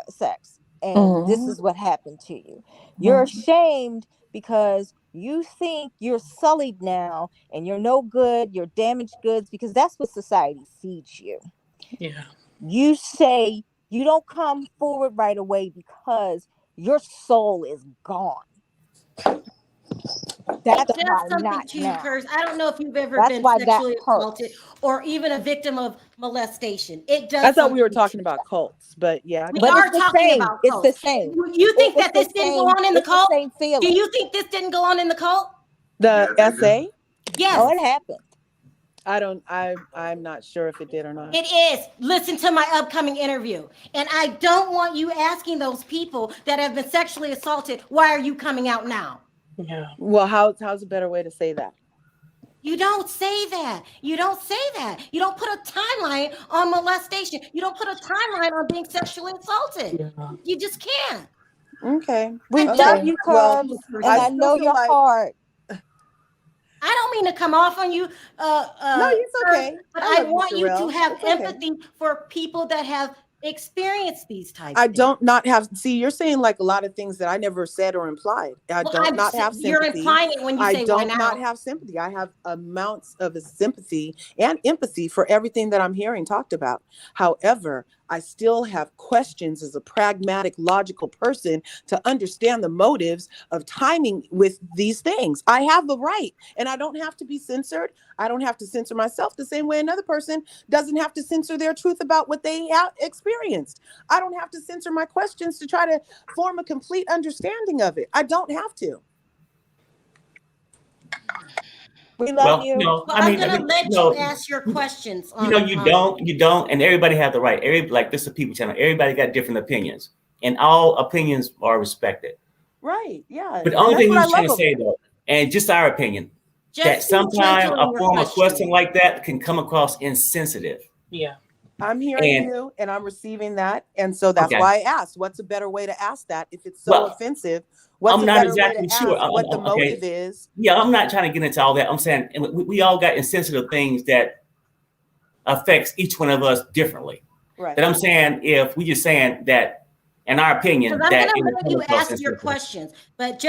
[SPEAKER 6] sex. And this is what happened to you. You're ashamed because you think you're sullied now and you're no good, you're damaged goods, because that's what society feeds you.
[SPEAKER 7] Yeah.
[SPEAKER 6] You say you don't come forward right away because your soul is gone. That's
[SPEAKER 1] it does something to you, Curse. I don't know if you've ever been sexually assaulted or even a victim of molestation. It does.
[SPEAKER 14] I thought we were talking about cults, but yeah.
[SPEAKER 1] We are talking about cults.
[SPEAKER 6] It's the same.
[SPEAKER 1] You think that this didn't go on in the cult?
[SPEAKER 6] Same feeling.
[SPEAKER 1] Do you think this didn't go on in the cult?
[SPEAKER 14] The essay?
[SPEAKER 1] Yes.
[SPEAKER 6] Oh, it happened.
[SPEAKER 14] I'm not sure if it did or not.
[SPEAKER 1] It is. Listen to my upcoming interview. And I don't want you asking those people that have been sexually assaulted, why are you coming out now?
[SPEAKER 7] Yeah.
[SPEAKER 14] Well, how's a better way to say that?
[SPEAKER 1] You don't say that. You don't say that. You don't put a timeline on molestation. You don't put a timeline on being sexually assaulted. Yeah. You just can't.
[SPEAKER 14] Okay.
[SPEAKER 6] We love you, Cubs, and I know your heart.
[SPEAKER 1] I don't mean to come off on you.
[SPEAKER 14] No, it's okay.
[SPEAKER 1] But I want you to have empathy for people that have experienced these types.
[SPEAKER 14] I don't not have. See, you're saying like a lot of things that I never said or implied. I don't not have sympathy.
[SPEAKER 1] You're implying it when you say
[SPEAKER 14] I don't not have sympathy. I have amounts of sympathy and empathy for everything that I'm hearing talked about. However, I still have questions as a pragmatic, logical person to understand the motives of timing with these things. I have the right, and I don't have to be censored. I don't have to censor myself the same way another person doesn't have to censor their truth about what they have experienced. I don't have to censor my questions to try to form a complete understanding of it. I don't have to.
[SPEAKER 6] We love you.
[SPEAKER 1] No, I'm going to let you ask your questions.
[SPEAKER 3] You don't, and everybody have the right. Like this is a people channel. Everybody got different opinions, and all opinions are respected.
[SPEAKER 14] Right? Yeah.
[SPEAKER 3] But the only thing we're trying to say though, and just our opinion, that sometimes a form of question like that can come across insensitive.
[SPEAKER 7] Yeah.
[SPEAKER 14] I'm hearing you and I'm receiving that. And so that's why I asked, what's a better way to ask that if it's so offensive?
[SPEAKER 3] I'm not exactly sure
[SPEAKER 14] what the motive is.
[SPEAKER 3] Yeah, I'm not trying to get into all that. I'm saying we all got insensitive things that affects each one of us differently.
[SPEAKER 14] Right.
[SPEAKER 3] That I'm saying if we just saying that, in our opinion,
[SPEAKER 1] I'm
[SPEAKER 3] that
[SPEAKER 1] going to let you ask your questions, but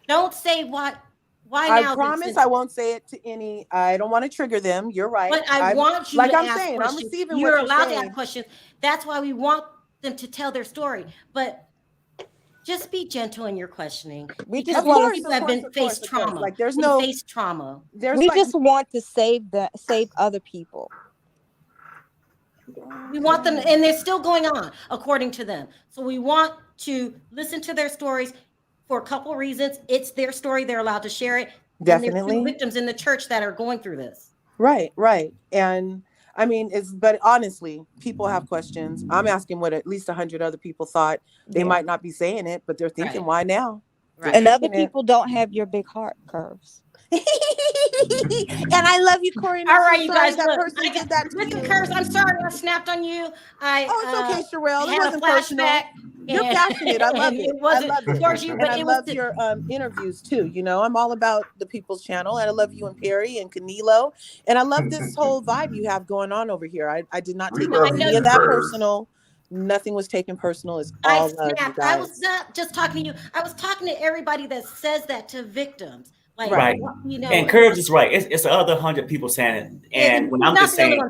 [SPEAKER 1] don't say why now.
[SPEAKER 14] I promise I won't say it to any. I don't want to trigger them. You're right.
[SPEAKER 1] But I want you
[SPEAKER 14] like
[SPEAKER 1] to
[SPEAKER 14] I'm
[SPEAKER 1] ask
[SPEAKER 14] saying,
[SPEAKER 1] questions.
[SPEAKER 14] I'm receiving
[SPEAKER 1] You're
[SPEAKER 14] what
[SPEAKER 1] allowed
[SPEAKER 14] saying.
[SPEAKER 1] to ask questions. That's why we want them to tell their story. But just be gentle in your questioning.
[SPEAKER 6] We just
[SPEAKER 1] want people have been faced trauma.
[SPEAKER 14] Like there's no
[SPEAKER 1] faced trauma.
[SPEAKER 6] We just want to save other people.
[SPEAKER 1] We want them, and they're still going on according to them. So we want to listen to their stories for a couple of reasons. It's their story; they're allowed to share it.
[SPEAKER 14] Definitely,
[SPEAKER 1] and there's victims in the church that are going through this.
[SPEAKER 14] Right, and I mean, but honestly, people have questions. I'm asking what at least 100 other people thought. They might not be saying it, but they're thinking, why now?
[SPEAKER 1] Right.
[SPEAKER 6] And other people don't have your big heart, Curves.
[SPEAKER 14] And I love you, Corey.
[SPEAKER 1] All right, you guys.
[SPEAKER 14] That
[SPEAKER 1] Look,
[SPEAKER 14] person did that to
[SPEAKER 1] listen,
[SPEAKER 14] you.
[SPEAKER 1] Curse. I'm sorry, I snapped on you.
[SPEAKER 14] Oh, it's okay, Sharrell. It
[SPEAKER 1] had
[SPEAKER 14] wasn't
[SPEAKER 1] a flashback.
[SPEAKER 14] You're passionate. I love
[SPEAKER 1] And
[SPEAKER 14] it.
[SPEAKER 1] it wasn't
[SPEAKER 14] I love it.
[SPEAKER 1] towards you,
[SPEAKER 14] And
[SPEAKER 1] but
[SPEAKER 14] I
[SPEAKER 1] it was
[SPEAKER 14] love your interviews too. You know, I'm all about the People's Channel, and I love you and Perry and Canelo, and I love this whole vibe you have going on over here. I did not take any of that personal. Nothing was taken personal. It's all love, you guys.
[SPEAKER 1] I was not just talking to you. I was talking to everybody that says that to victims. Like,
[SPEAKER 3] right.
[SPEAKER 1] You know,
[SPEAKER 3] and Curves is right. It's the other 100 people saying it. And when I'm just saying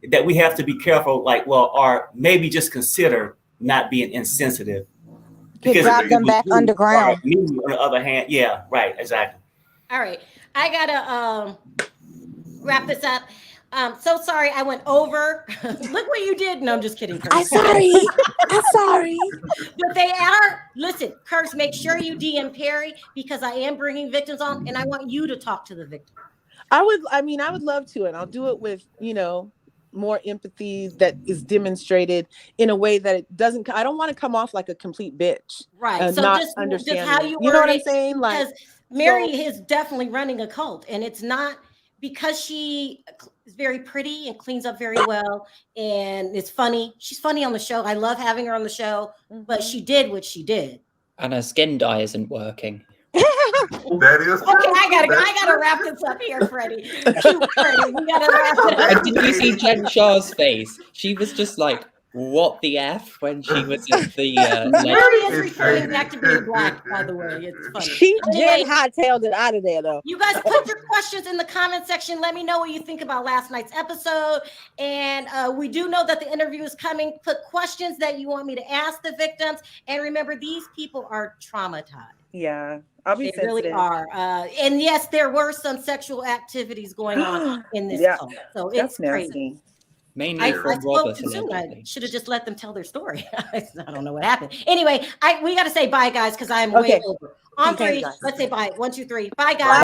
[SPEAKER 3] that we have to be careful, like, well, or maybe just consider not being insensitive.
[SPEAKER 6] Because drop them back underground.
[SPEAKER 3] Me, on the other hand, yeah, right, exactly.
[SPEAKER 1] All right. I gotta wrap this up. So sorry I went over. Look what you did. No, I'm just kidding, Curse.
[SPEAKER 14] I'm sorry. I'm sorry.
[SPEAKER 1] But they are, listen, Curse, make sure you DM Perry, because I am bringing victims on, and I want you to talk to the victim.
[SPEAKER 14] I would love to, and I'll do it with, more empathy that is demonstrated in a way that it doesn't. I don't want to come off like a complete bitch,
[SPEAKER 1] right? So
[SPEAKER 14] not
[SPEAKER 1] just
[SPEAKER 14] understanding.
[SPEAKER 1] How you
[SPEAKER 14] know what I'm saying? Like,
[SPEAKER 1] Mary is definitely running a cult, and it's not because she is very pretty and cleans up very well, and it's funny. She's funny on the show. I love having her on the show, but she did what she did,
[SPEAKER 12] and her skin dye isn't working.
[SPEAKER 4] That is
[SPEAKER 1] okay. I gotta wrap this up here, Freddie. Freddie, we gotta wrap it up.
[SPEAKER 12] Did you see Jen Shah's face? She was just like, "What the f?" when she was at the.
[SPEAKER 1] Mary is returning back to being black. By the way, it's funny.
[SPEAKER 6] She Jen hightailed it out of there, though.
[SPEAKER 1] You guys put your questions in the comment section. Let me know what you think about last night's episode. And we do know that the interview is coming. Put questions that you want me to ask the victims. And remember, these people are traumatized.
[SPEAKER 14] Yeah. I'll be sensitive.
[SPEAKER 1] Really are. And yes, there were some sexual activities going on in this cult. So it's crazy.
[SPEAKER 12] Mainly from Robert.
[SPEAKER 1] I should have just let them tell their story. I don't know what happened. Anyway, we got to say bye, guys, because I am way over. On three, let's say bye. 1, 2, 3. Bye, guys.